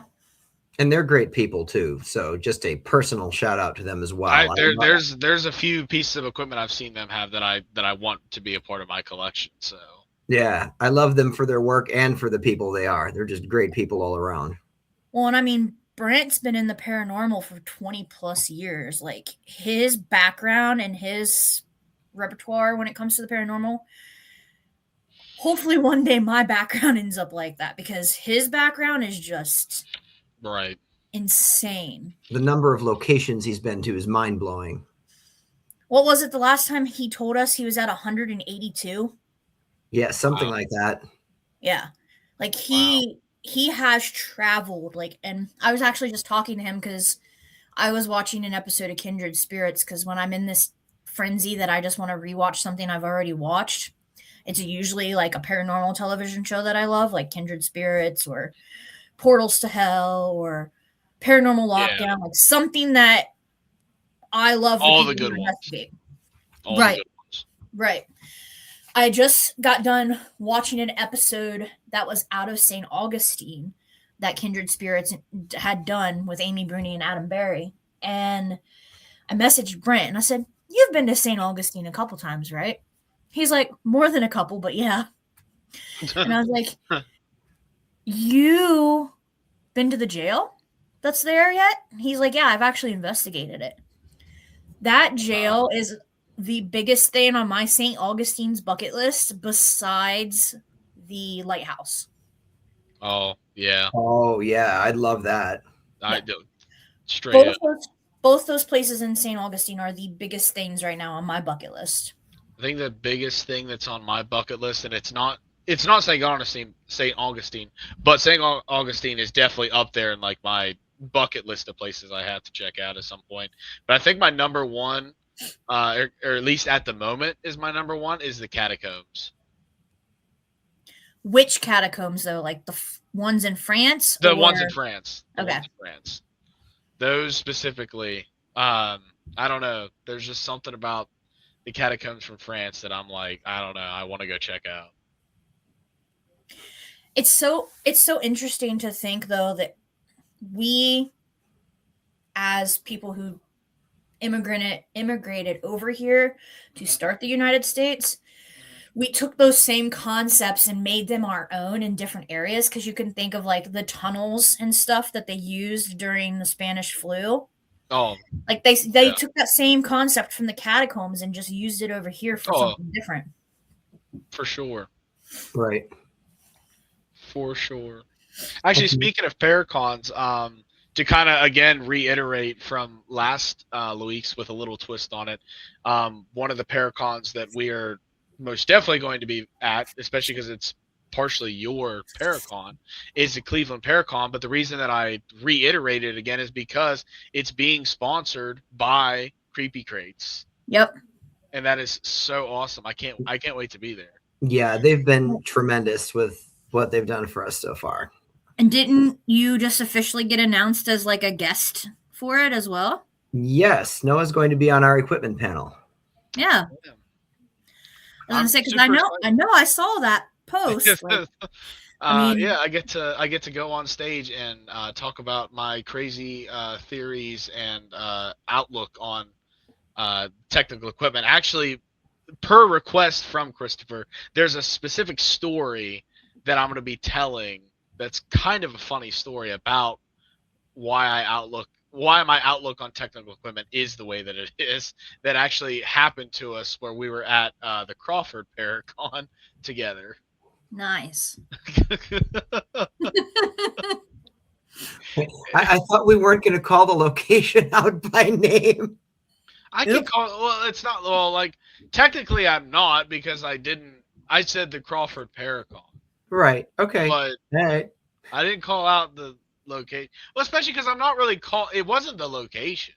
And they're great people too. So just a personal shout out to them as I well. there there's a few pieces of equipment I've seen them have that I want to be a part of my collection. So Yeah, I love them for their work and for the people they are. They're just great people all around. Well, and I mean, Brent's been in the paranormal for 20 plus years. Like his background and his repertoire when it comes to the paranormal. Hopefully, one day my background ends up like that because his background is just right. insane. The number of locations he's been to is mind blowing. What was it the last time he told us he was at 182? Yeah, something Wow. like that. Yeah. Like Wow. he has traveled like, and I was actually just talking to him cuz I was watching an episode of Kindred Spirits cuz when I'm in this frenzy that I just want to rewatch something I've already watched, it's usually like a paranormal television show that I love like Kindred Spirits or Portals to Hell or Paranormal Yeah. Lockdown, like something that I love the All the people good who ones. investigate. All the Right, good ones. right. I just got done watching an episode that was out of St. Augustine that Kindred Spirits had done with Amy Bruni and Adam Berry. And I messaged Brent and I said, "You've been to St. Augustine a couple times, right?" He's like, "More than a couple, but yeah." And I was like, "You been to the jail that's there yet?" He's like, "Yeah, I've actually investigated it." That jail is the biggest thing on my St. Augustine's bucket list besides the lighthouse. Oh yeah. Oh yeah, I'd love that. I Yeah. do straight Both up. those both those places in St. Augustine are the biggest things right now on my bucket list. I think the biggest thing that's on my bucket list, and it's not St. Augustine, but St. Augustine is definitely up there in like my bucket list of places I have to check out at some point. But I think my number one, or at least at the moment, is my number one is the catacombs. Which catacombs though? Like the ones in France The or ones in France. The okay. ones in France. Those specifically. I don't know. There's just something about the catacombs from France that I'm like, I don't know. I want to go check out. It's so interesting to think though that we as people who immigrated over here to start the United States, we took those same concepts and made them our own in different areas because you can think of like the tunnels and stuff that they used during the Spanish flu. Oh, Like they yeah. took that same concept from the catacombs and just used it over here for Oh, something different. for sure. Right. For sure. Actually, speaking of Paracons, to kind of again reiterate from last week's with a little twist on it, one of the Paracons that we are most definitely going to be at, especially because it's partially your Paracon, is the Cleveland Paracon. But the reason that I reiterate it again is because it's being sponsored by Creepy Crates, Yep. and that is so awesome. I can't wait to be there. Yeah, they've been tremendous with what they've done for us so far. And didn't you just officially get announced as like a guest for it as well? Yes, Noah's going to be on our equipment panel. Yeah. Yeah. I was I'm gonna say because super I know I saw that post. Like, excited. I mean, Yeah, I get to go on stage and talk about my crazy theories and outlook on technical equipment. Actually, per request from Christopher, there's a specific story that I'm going to be telling. That's kind of a funny story about why my outlook on technical equipment is the way that it is. That actually happened to us where we were at the Crawford Paracon together. nice. I thought we weren't going to call the location out by name. I can call it. Well, it's not. Well, like technically, I'm not because I didn't. I said the Crawford Paracon, Right. Okay. but All right. I didn't call out the location. Well, especially because I'm not really call. It wasn't the location.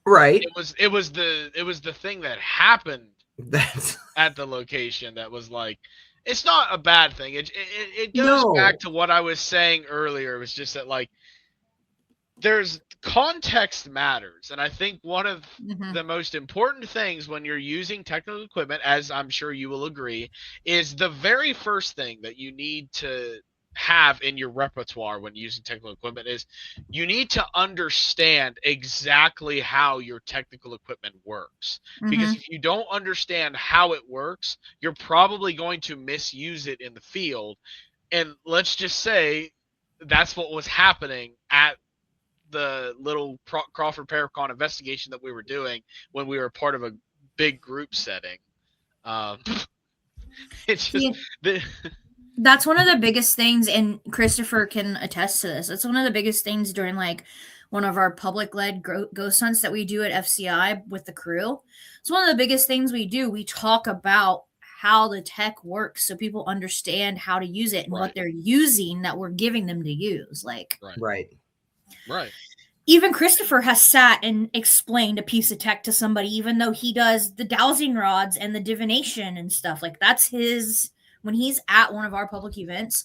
Right. It was the thing that happened That's at the location that was like. It's not a bad thing. It goes no. back to what I was saying earlier. It was just that like there's context matters, and I think one of Mhm. the most important things when you're using technical equipment, as I'm sure you will agree, is the very first thing that you need to have in your repertoire when using technical equipment is you need to understand exactly how your technical equipment works. Because Mm-hmm. if you don't understand how it works, you're probably going to misuse it in the field. And let's just say that's what was happening at the little Crawford Paracon investigation that we were doing when we were part of a big group setting. Um, it's just See, the, that's one of the biggest things, and Christopher can attest to this. It's one of the biggest things during like one of our public led ghost hunts that we do at FCI with the crew. It's one of the biggest things we do. We talk about how the tech works so people understand how to use it and what right, they're using that we're giving them to use. Like, right, Right. right. even Christopher has sat and explained a piece of tech to somebody, even though he does the dowsing rods and the divination and stuff. Like, that's his, when he's at one of our public events,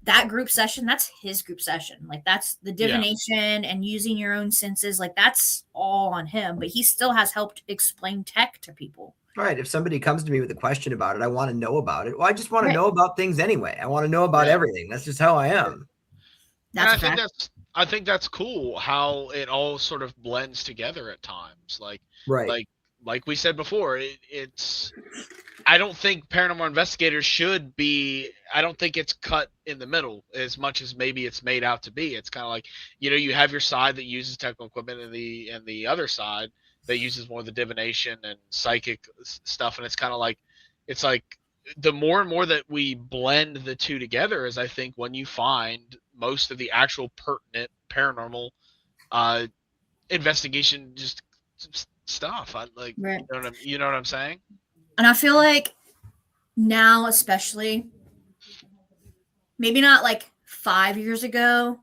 that group session, that's his group session. Like, that's the Yeah, divination and using your own senses. Like, that's all on him, but he still has helped explain tech to people. Right. If somebody comes to me with a question about it, I want to know about it. Well, I just want to Right. know about things anyway. I want to know about yeah. everything. That's just how I am. And That's a fact. I think that's cool how it all sort of blends together at times. Right. Like like we said before, it's I don't think paranormal investigators should be. I don't think it's cut in the middle as much as maybe it's made out to be. It's kind of like you have your side that uses technical equipment, and the other side that uses more of the divination and psychic stuff. And it's like the more and more that we blend the two together, is I think when you find most of the actual pertinent paranormal uh, investigation just stuff. I like Right. you know what I'm saying? And I feel like now, especially, maybe not like 5 years ago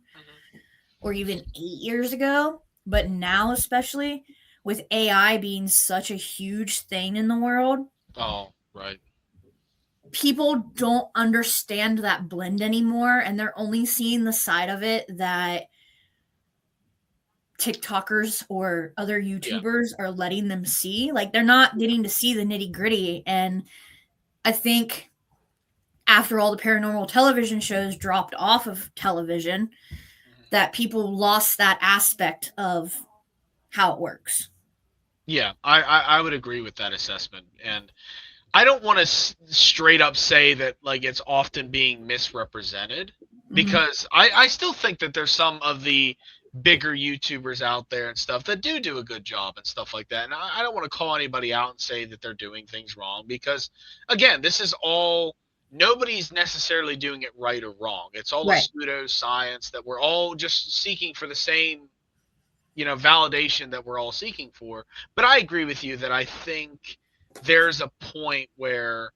or even 8 years ago, but now, especially with AI being such a huge thing in the world, Oh, right. people don't understand that blend anymore, and they're only seeing the side of it that TikTokers or other Yeah. YouTubers are letting them see. Like, they're not getting to see the nitty gritty. And I think after all the paranormal television shows dropped off of television, that people lost that aspect of how it works. Yeah, I would agree with that assessment, and I don't want to straight up say that like it's often being misrepresented, Mm-hmm. because I still think that there's some of the bigger YouTubers out there and stuff that do a good job and stuff like that, and I don't want to call anybody out and say that they're doing things wrong, because again, this is all, nobody's necessarily doing it right or wrong. It's all a Right. pseudo science that we're all just seeking for the same validation that we're all seeking for. But I agree with you that I think there's a point where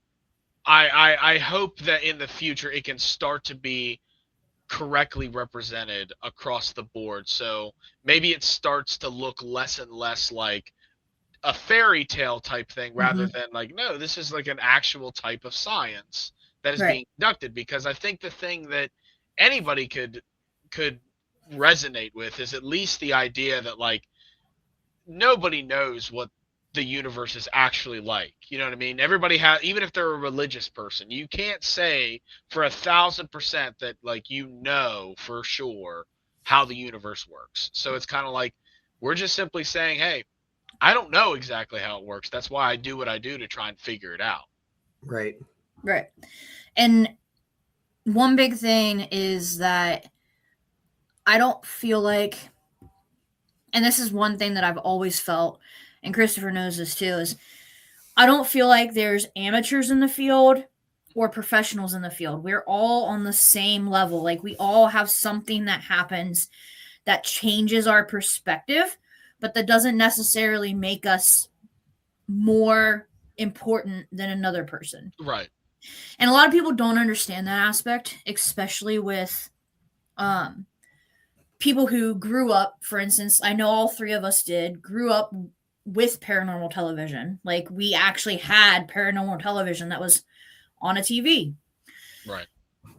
I hope that in the future it can start to be correctly represented across the board. So maybe it starts to look less and less like a fairy tale type thing, rather Mm-hmm. than like, no, this is like an actual type of science that is Right. being conducted. Because I think the thing that anybody could resonate with is at least the idea that like nobody knows what the universe is actually like. You know what I mean? Everybody has, even if they're a religious person, you can't say for 1,000% that like for sure how the universe works. So it's kind of like we're just simply saying, hey, I don't know exactly how it works. That's why I do what I do to try and figure it out. Right. Right. And one big thing is that I don't feel like, and this is one thing that I've always felt, and Christopher knows this too, is I don't feel like there's amateurs in the field or professionals in the field. We're all on the same level. Like, we all have something that happens that changes our perspective, but that doesn't necessarily make us more important than another person. Right. And a lot of people don't understand that aspect, especially with um, people who grew up, for instance, I know all three of us grew up with paranormal television. Like, we actually had paranormal television that was on a TV. Right.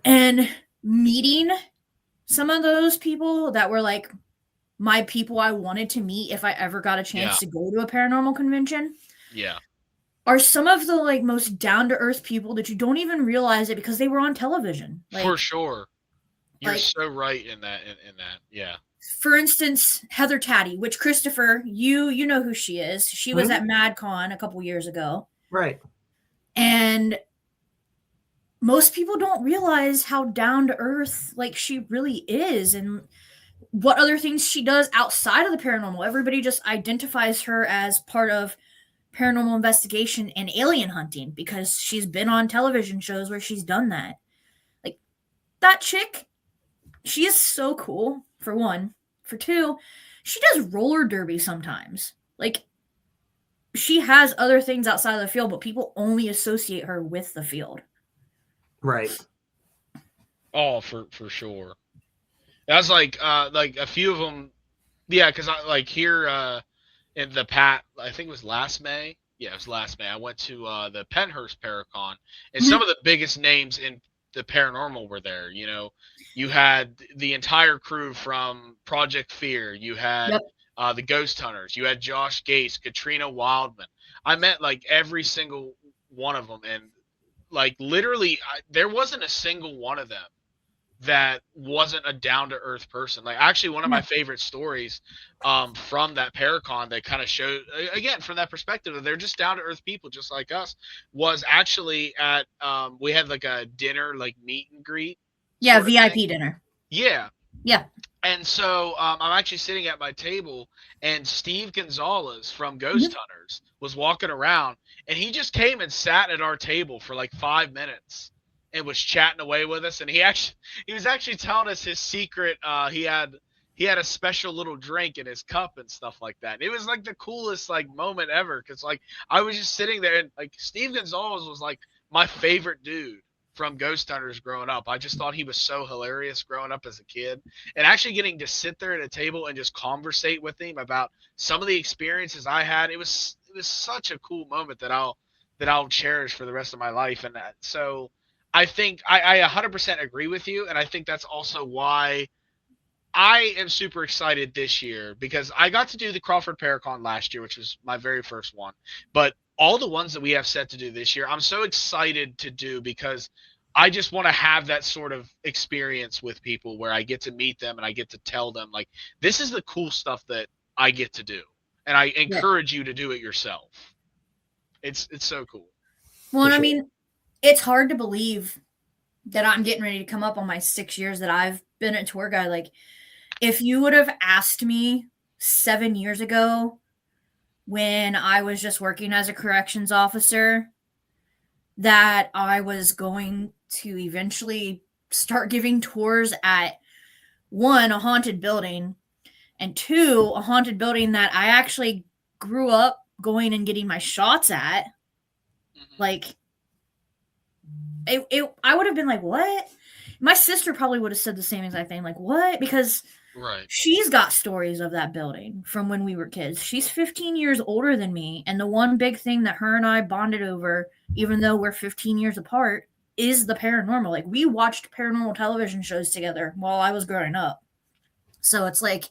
And meeting some of those people that were like my people I wanted to meet if I ever got a chance Yeah. to go to a paranormal convention, Yeah. are some of the like most down to earth people that you don't even realize it because they were on television. For sure. You're Like so right in that. In that, yeah. for instance, Heather Taddy, which Christopher, you know who she is. She was at MadCon a couple years ago, Right. and most people don't realize how down to earth like she really is, and what other things she does outside of the paranormal. Everybody just identifies her as part of paranormal investigation and alien hunting because she's been on television shows where she's done that. Like that chick, she is so cool, for one. For two, she does roller derby sometimes. Like she has other things outside of the field, but people only associate her with the field. Right. Oh, for sure. That's like a few of them. Yeah, because I like here in the I think it was last May. Yeah, it was last May. I went to the Penhurst Paracon, and some of the biggest names in the paranormal were there. You know, you had the entire crew from Project Fear. You had the Ghost Hunters. You had Josh Gates, Katrina Wildman. I met like every single one of them, and like literally, there wasn't a single one of them that wasn't a down to earth person. Like actually one of my favorite stories from that Paracon that kind of showed again from that perspective that they're just down to earth people just like us was actually at we had like a dinner like meet and greet. Yeah, VIP dinner. Yeah. Yeah. And so I'm actually sitting at my table, and Steve Gonzalez from Ghost Hunters was walking around, and he just came and sat at our table for like 5 minutes and was chatting away with us. And he was actually telling us his secret. He had a special little drink in his cup and stuff like that. And it was like the coolest like moment ever because like I was just sitting there, and like Steve Gonzalez was like my favorite dude from Ghost Hunters growing up. I just thought he was so hilarious growing up as a kid. And actually getting to sit there at a table and just conversate with him about some of the experiences I had, it was such a cool moment that I'll cherish for the rest of my life. And so I think I 100% agree with you, and I think that's also why I am super excited this year because I got to do the Crawford Paracon last year, which was my very first one. But all the ones that we have set to do this year, I'm so excited to do because I just want to have that sort of experience with people where I get to meet them and I get to tell them like this is the cool stuff that I get to do. And I encourage you to do it yourself. It's so cool. Well, and I mean, it's hard to believe that I'm getting ready to come up on my 6 years that I've been a tour guide. Like, if you would have asked me 7 years ago when I was just working as a corrections officer that I was going to eventually start giving tours at one, a haunted building, and two, a haunted building that I actually grew up going and getting my shots at, like, I would have been like, what? My sister probably would have said the same exact thing, like, what? Because she's got stories of that building from when we were kids. She's 15 years older than me, and the one big thing that her and I bonded over, even though we're 15 years apart, is the paranormal. Like, we watched paranormal television shows together while I was growing up. So it's like,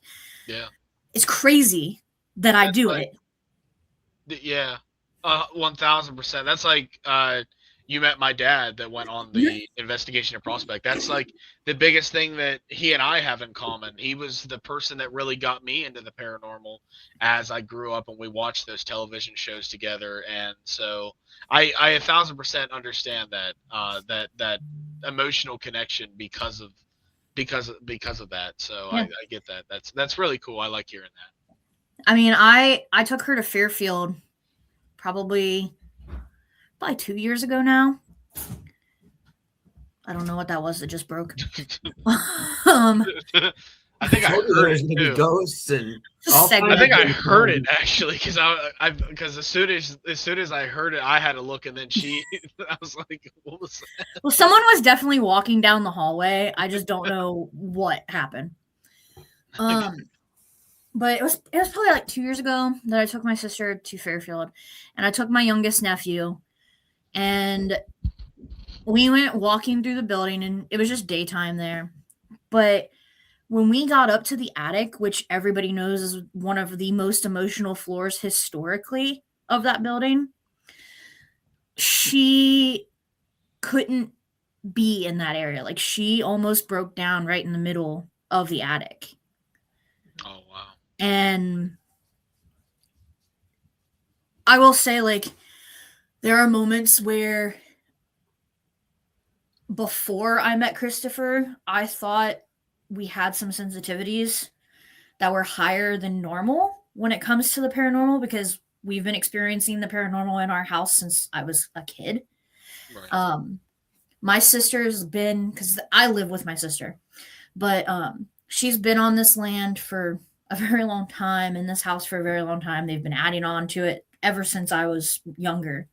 it's crazy that I do it. Yeah, 1000%. That's like you met my dad that went on the investigation of Prospect. That's like the biggest thing that he and I have in common. He was the person that really got me into the paranormal as I grew up, and we watched those television shows together. And so I 1000% understand that that emotional connection because of that. So I get that. That's really cool. I like hearing that. I mean, I took her to Fairfield probably 2 years ago now. I don't know what that was that just broke. I think I heard it too. Ghosts and I think I heard it actually because as soon as I heard it, I had to look, and then I was like, what was that? Well, someone was definitely walking down the hallway. I just don't know what happened. But it was probably like 2 years ago that I took my sister to Fairfield, and I took my youngest nephew, and we went walking through the building, and it was just daytime there. But when we got up to the attic, which everybody knows is one of the most emotional floors historically of that building, she couldn't be in that area. Like she almost broke down right in the middle of the attic. Oh wow. And I will say, like, there are moments where before I met Christopher, I thought we had some sensitivities that were higher than normal when it comes to the paranormal because we've been experiencing the paranormal in our house since I was a kid. Right. My sister's been, because I live with my sister, but she's been on this land for a very long time, in this house for a very long time. They've been adding on to it ever since I was younger.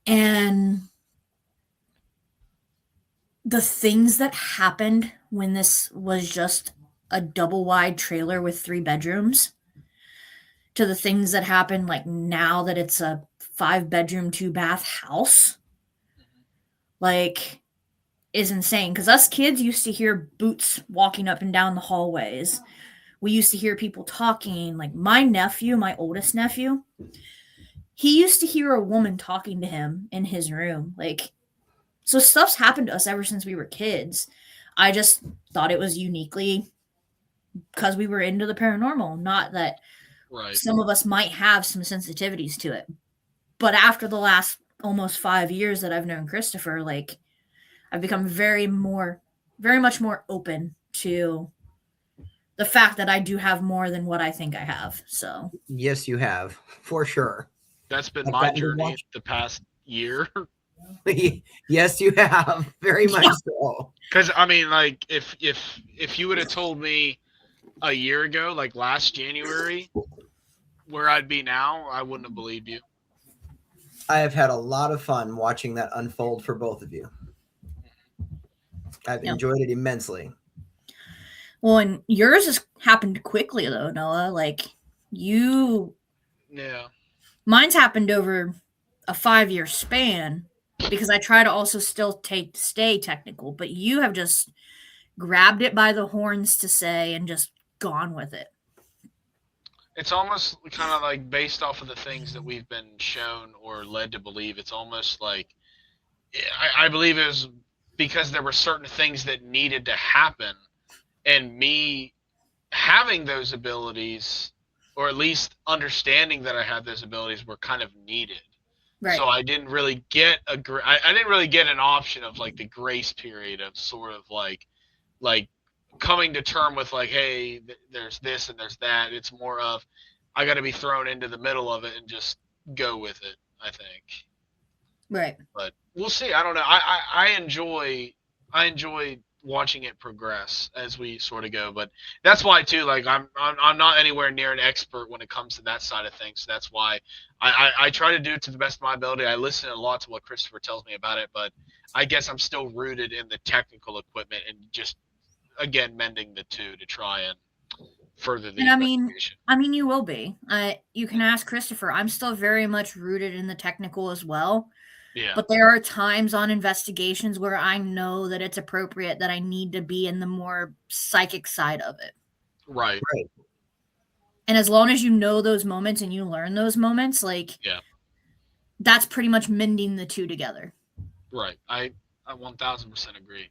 And the things that happened when this was just a double wide trailer with 3 bedrooms to the things that happen like now that it's a 5-bedroom 2-bath house, like, is insane. Because us kids used to hear boots walking up and down the hallways. We used to hear people talking. Like my nephew, my oldest nephew, he used to hear a woman talking to him in his room. Like, so stuff's happened to us ever since we were kids. I just thought it was uniquely because we were into the paranormal, not that Right. some of us might have some sensitivities to it. But after the last almost 5 years that I've known Christopher, like, I've become very much more open to the fact that I do have more than what I think I have. So Yes, you have, for sure. That's been I've my gotten to journey watch. the past year. Yes, you have, very much Yeah. so. Because I mean, like, if you would have told me a year ago, like last January, where I'd be now, I wouldn't have believed you. I have had a lot of fun watching that unfold for both of you. I've Yeah. enjoyed it immensely. Well, and yours has happened quickly though, Noah. Like you, Yeah. mine's happened over a 5-year span because I try to also still stay technical, but you have just grabbed it by the horns to say and just gone with it. It's almost kind of like based off of the things that we've been shown or led to believe. It's almost like I believe it was because there were certain things that needed to happen, and me having those abilities, or at least understanding that I had those abilities, were kind of needed. Right. So I didn't really get I didn't really get an option of like the grace period of sort of like coming to term with like, hey, there's this and there's that. It's more of I got to be thrown into the middle of it and just go with it, I think. Right. But we'll see. I don't know. I enjoy watching it progress as we sort of go. But that's why too. Like I'm not anywhere near an expert when it comes to that side of things. So that's why I try to do it to the best of my ability. I listen a lot to what Christopher tells me about it, but I guess I'm still rooted in the technical equipment and just again mending the two to try and further the And investigation. I mean, you will be. You can ask Christopher. I'm still very much rooted in the technical as well. Yeah. But there are times on investigations where I know that it's appropriate that I need to be in the more psychic side of it. Right. Right. And as long as you know those moments and you learn those moments, like, Yeah. that's pretty much mending the two together. Right. I 1000% agree.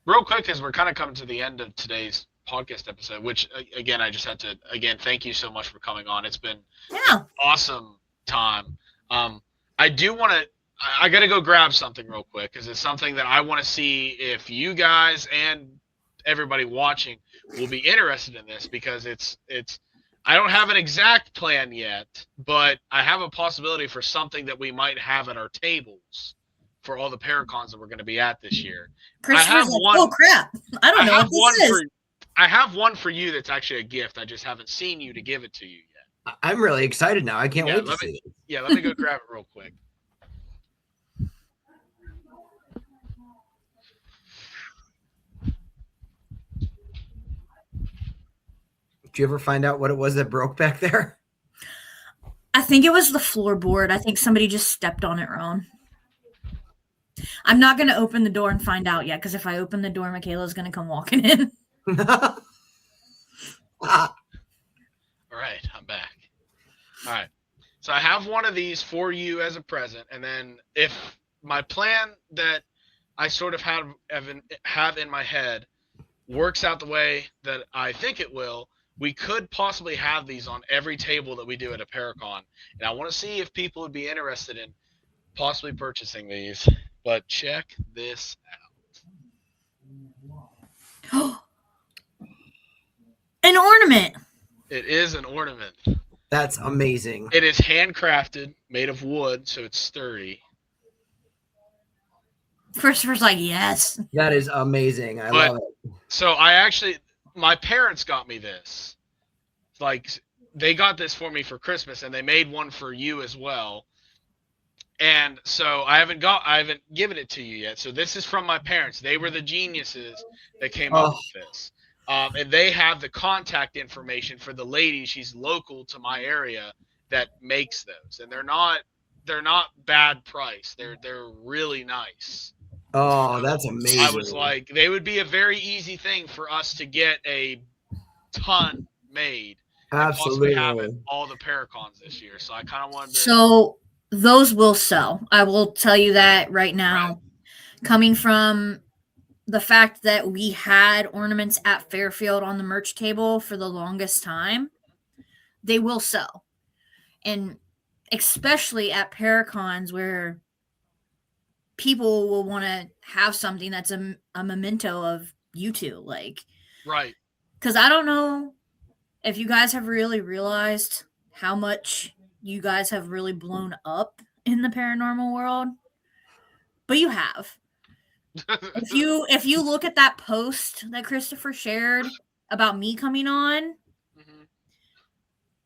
Real quick, as we're kind of coming to the end of today's podcast episode, which again, I just had to again thank you so much for coming on. It's been Yeah. awesome time. I do want to. I got to go grab something real quick because it's something that I want to see if you guys and everybody watching will be interested in this because it's. I don't have an exact plan yet, but I have a possibility for something that we might have at our tables for all the Paracons that we're going to be at this year. Christopher's like, oh crap. I don't know what this is. I have one for you that's actually a gift. I just haven't seen you to give it to you yet. I'm really excited now. I can't wait to see it. Yeah, let me go grab it real quick. Did you ever find out what it was that broke back there? I think it was the floorboard. I think somebody just stepped on it wrong. I'm not going to open the door and find out yet because if I open the door, Michaela's going to come walking in. All right, I'm back. All right. So I have one of these for you as a present, and then if my plan that I sort of have in my head works out the way that I think it will, we could possibly have these on every table that we do at a Paracon. And I want to see if people would be interested in possibly purchasing these. But check this An ornament. It is an ornament. That's amazing. It is handcrafted, made of wood, so it's sturdy. Christopher's like, yes. That is amazing. I love it. So my parents got me this. Like, they got this for me for Christmas, and they made one for you as well. And so I haven't given it to you yet. So this is from my parents. They were the geniuses that came up with this. And they have the contact information for the lady. She's local to my area that makes those, and they're not bad price. They're really nice. Oh, So that's amazing. I was like, they would be a very easy thing for us to get a ton made. Absolutely. And possibly have all the Paracons this year. So I kind of wanted to. So those will sell. I will tell you that right now. Right. Coming from the fact that we had ornaments at Fairfield on the merch table for the longest time, they will sell. And especially at Paracons where people will want to have something that's a memento of you two. Like, right. Because I don't know if you guys have really realized how much you guys have really blown up in the paranormal world, but you have. If you look at that post that Christopher shared about me coming on,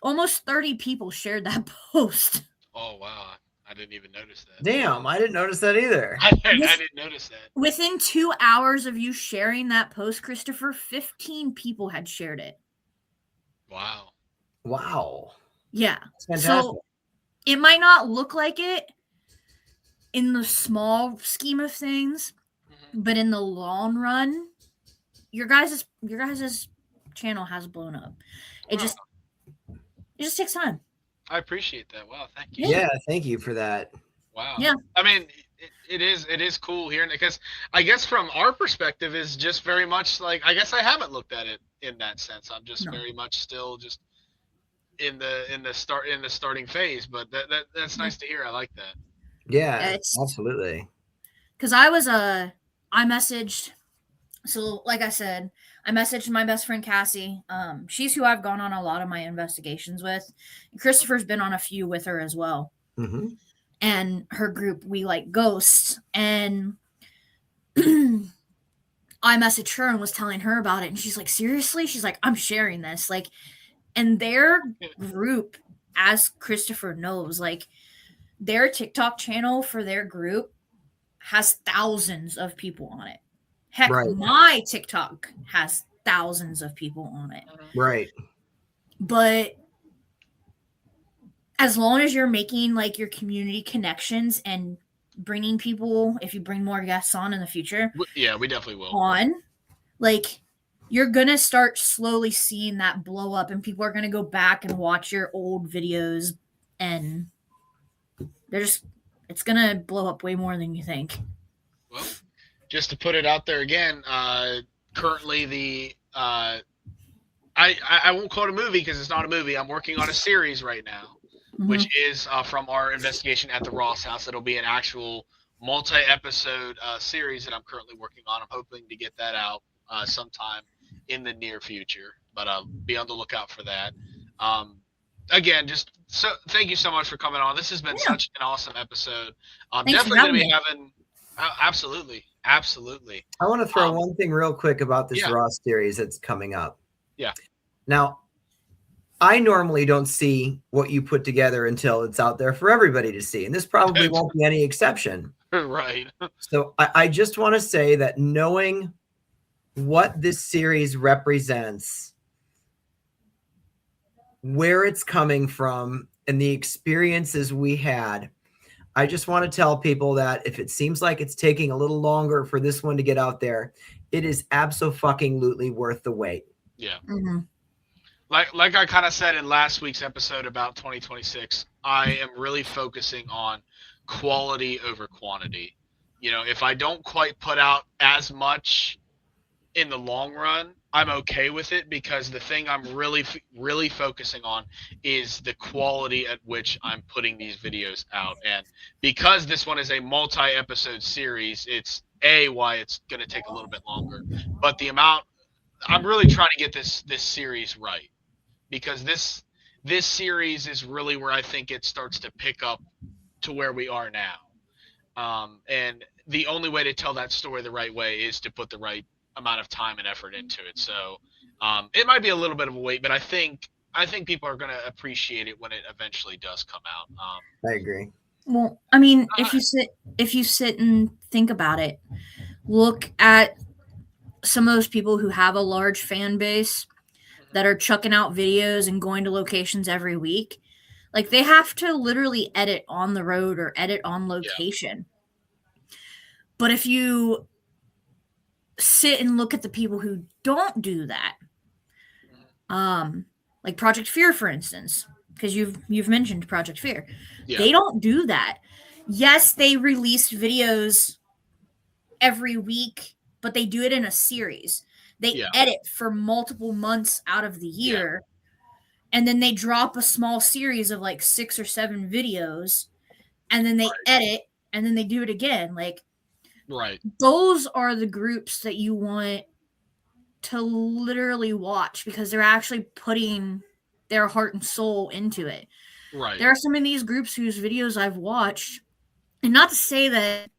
almost 30 people shared that post. Oh wow, I didn't even notice that. Damn, I didn't notice that either. I didn't notice that. Within 2 hours of you sharing that post, Christopher, 15 people had shared it. Wow. Yeah. So it might not look like it in the small scheme of things, but in the long run, your guys' channel has blown up. It just takes time. I appreciate that. Wow, thank you. Yeah, thank you for that. Wow. Yeah. I mean, it is cool hearing it, because I guess from our perspective is just very much like, I guess I haven't looked at it in that sense. I'm just very much still just in the starting phase, but that's nice to hear. I like that. Yeah, absolutely. Because I messaged, so like I said, I messaged my best friend Cassie. She's who I've gone on a lot of my investigations with. Christopher's been on a few with her as well. Mm-hmm. And her group, we like ghosts, and I messaged her and was telling her about it, and she's like, seriously? She's like, I'm sharing this. Like, and their group, as Christopher knows, like, their TikTok channel for their group has thousands of people on it. Heck, my TikTok has thousands of people on it. Right. But as long as you're making like your community connections and bringing people, if you bring more guests on in the future, yeah, we definitely will. On, like, you're gonna start slowly seeing that blow up, and people are gonna go back and watch your old videos, and it's gonna blow up way more than you think. Well, just to put it out there again, currently the I won't call it a movie because it's not a movie. I'm working on a series right now, which is from our investigation at the Ross house. It'll be an actual multi-episode series that I'm currently working on. I'm hoping to get that out sometime in the near future, but be on the lookout for that. Again, thank you so much for coming on. This has been such an awesome episode. I'm definitely going to be having absolutely. I want to throw one thing real quick about this Ross series that's coming up. Yeah. Now, I normally don't see what you put together until it's out there for everybody to see, and this probably won't be any exception. Right. So I just want to say that knowing what this series represents, where it's coming from, and the experiences we had, I just want to tell people that if it seems like it's taking a little longer for this one to get out there, it is absolutely worth the wait. Yeah. like I kind of said in last week's episode about 2026, I am really focusing on quality over quantity. You know, if I don't quite put out as much in the long run, I'm okay with it because the thing I'm really focusing on is the quality at which I'm putting these videos out. And because this one is a multi-episode series, it's a why it's going to take a little bit longer, but the amount I'm really trying to get this series right because this series is really where I think it starts to pick up to where we are now. And the only way to tell that story the right way is to put the right amount of time and effort into it. So it might be a little bit of a wait, but I think people are going to appreciate it when it eventually does come out. I agree. Well, I mean, I, if you sit and think about it, look at some of those people who have a large fan base that are chucking out videos and going to locations every week. Like they have to literally edit on the road or edit on yeah, location. But if you sit and look at the people who don't do that, like Project Fear, for instance, because you've mentioned Project Fear, yeah, they don't do that. Yes, they release videos every week, but they do it in a series. They yeah, edit for multiple months out of the yeah, year, and then they drop a small series of like 6 or 7 videos, and then they right, edit, and then they do it again. Like right, those are the groups that you want to literally watch because they're actually putting their heart and soul into it. right. There are some of these groups whose videos I've watched, and not to say that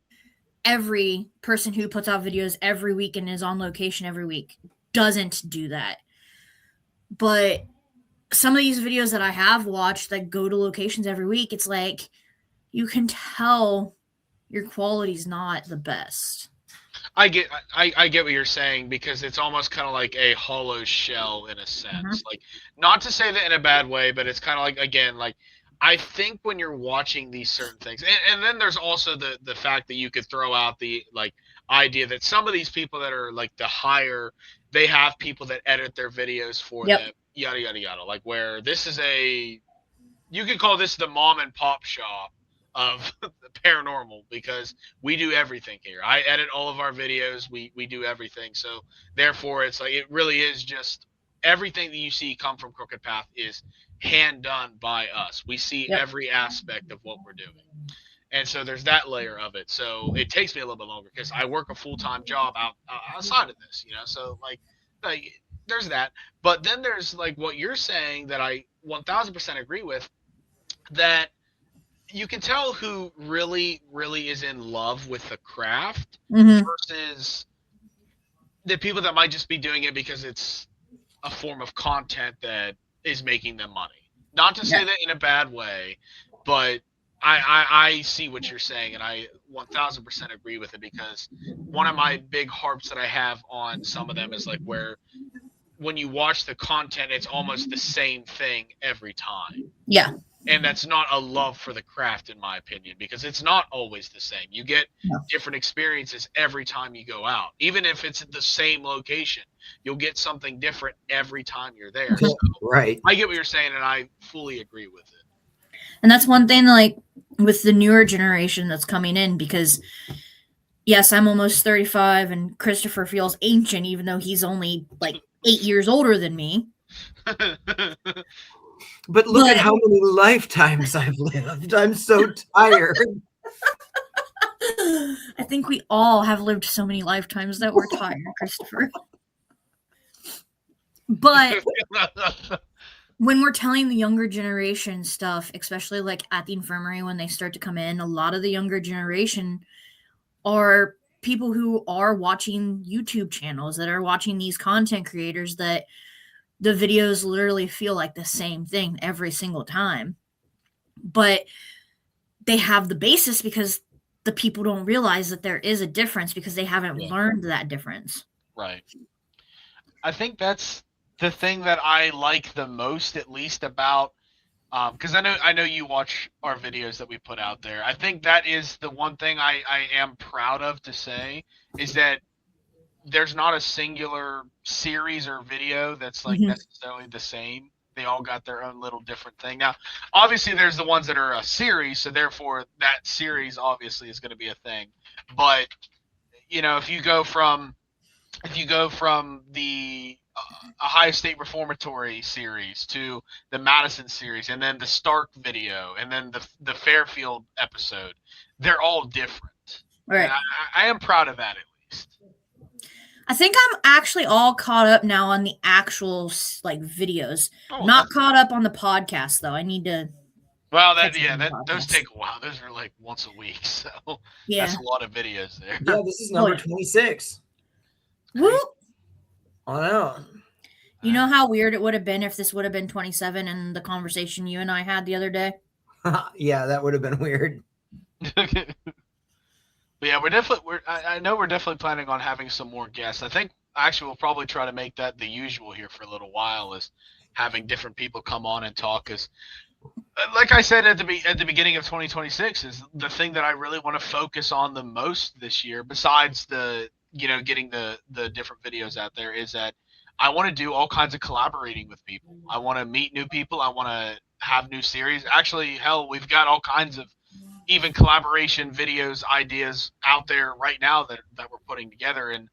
every person who puts out videos every week and is on location every week doesn't do that. But some of these videos that I have watched that go to locations every week, it's like you can tell your quality's not the best. I get what you're saying because it's almost kind of like a hollow shell in a Mhm. sense. Like not to say that in a bad way, but it's kind of like again like I think when you're watching these certain things, and then there's also the fact that you could throw out the like idea that some of these people that are like the higher, they have people that edit their videos for Yep. them, yada yada yada. Like where this is a you could call this the mom and pop shop of the paranormal because we do everything here. I edit all of our videos. We do everything. So therefore, it's like it really is just everything that you see come from Crooked Path is hand done by us. We see Yep. every aspect of what we're doing. And so there's that layer of it. So it takes me a little bit longer because I work a full time job outside of this, you know. So like there's that. But then there's like what you're saying that I 1000% agree with, that you can tell who really is in love with the craft Mm-hmm. versus the people that might just be doing it because it's a form of content that is making them money. Not to Yeah. say that in a bad way, but I see what you're saying, and I 1000% agree with it because one of my big harps that I have on some of them is like where when you watch the content, it's almost the same thing every time. Yeah. And that's not a love for the craft in my opinion because it's not always the same. You get No. different experiences every time you go out, even if it's at the same location. You'll get something different every time you're there. So Right. I get what you're saying, and I fully agree with it. And that's one thing like with the newer generation that's coming in because yes, I'm almost 35 and Christopher feels ancient even though he's only like 8 years older than me. But look at But how many lifetimes I've lived. I'm so tired. I think we all have lived so many lifetimes that we're tired, Christopher. But when we're telling the younger generation stuff, especially like at the infirmary when they start to come in, a lot of the younger generation are people who are watching YouTube channels that are watching these content creators that the videos literally feel like the same thing every single time. But they have the basis because the people don't realize that there is a difference because they haven't Yeah, learned that difference. right. I think that's the thing that I like the most, at least about because I know you watch our videos that we put out there. I think that is the one thing I am proud of to say is that there's not a singular series or video that's like Mhm. necessarily the same. They all got their own little different thing. Now, obviously, there's the ones that are a series, so therefore that series obviously is going to be a thing. But if you go from the Ohio State Reformatory series to the Madison series, and then the Stark video, and then the Fairfield episode, they're all different. Right. And I am proud of that, at least. I think I'm actually all caught up now on the actual like videos. Oh, Not caught up on the podcast though. I need to. well, catch up on the those podcast. take a while. Those are like once a week, so Yeah. that's a lot of videos there. Yeah, this is number 26. Woo! I know. You know how weird it would have been if this would have been 27 and the conversation you and I had the other day? Yeah, that would have been weird. But yeah, I know we're definitely planning on having some more guests. I think actually we'll probably try to make that the usual here for a little while, is having different people come on and talk. Because, like I said at the beginning of 2026, is the thing that I really want to focus on the most this year, besides the getting the different videos out there, is that I want to do all kinds of collaborating with people. I want to meet new people. I want to have new series. Actually, hell, we've got all kinds of even collaboration videos ideas out there right now that we're putting together, and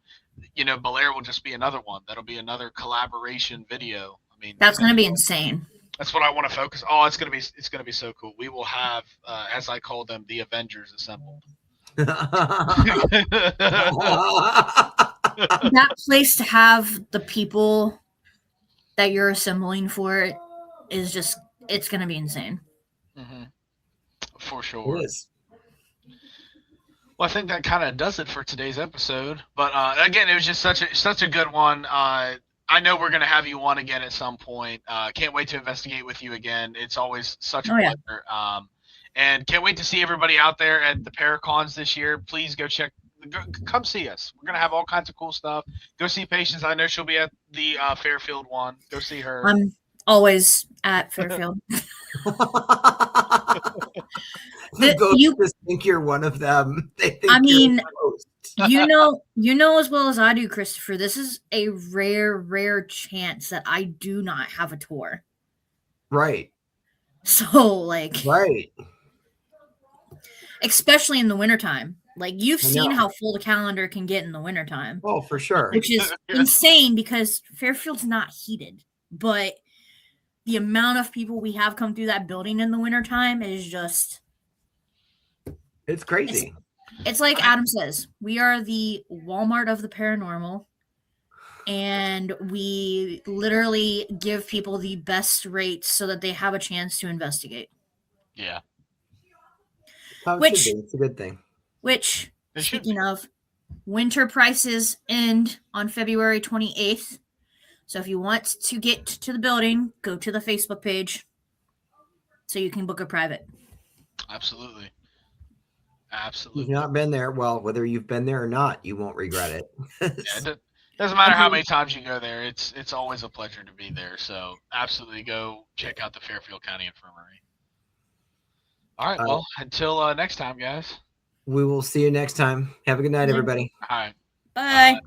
Belair will just be another one. That'll be another collaboration video. I mean, That's going to be insane. That's what I want to focus. Oh, it's gonna be so cool. We will have, as I call them, the Avengers assembled. That place to have the people that you're assembling for it is just, it's going to be insane. Mm-hmm. For sure. It is. Well, I think that kind of does it for today's episode. But again, it was just such a good one. I know we're gonna have you on again at some point. Can't wait to investigate with you again. It's always such a pleasure. And can't wait to see everybody out there at the Paracons this year. Please come see us. We're gonna have all kinds of cool stuff. Go see Patience. I know she'll be at the Fairfield one. Go see her. I'm always at Fairfield. The ghosts just think you're one of them. They think you're a ghost. you know as well as I do, Christopher, this is a rare chance that I do not have a tour. Right. So, like, right. Especially in the wintertime. Like, you've seen how full the calendar can get in the wintertime. Oh, for sure. Which is insane because Fairfield's not heated. But the amount of people we have come through that building in the wintertime is just... It's crazy. It's like Adam says, we are the Walmart of the paranormal, and we literally give people the best rates so that they have a chance to investigate. Yeah. Which it's a good thing. Which, speaking of, winter prices end on February 28th. So if you want to get to the building, go to the Facebook page so you can book a private. Absolutely. You've not been there. Well, whether you've been there or not, you won't regret it. It doesn't matter how many times you go there. It's always a pleasure to be there. So absolutely go check out the Fairfield County Infirmary. All right. Well, until next time, guys. We will see you next time. Have a good night, everybody. All right. Bye.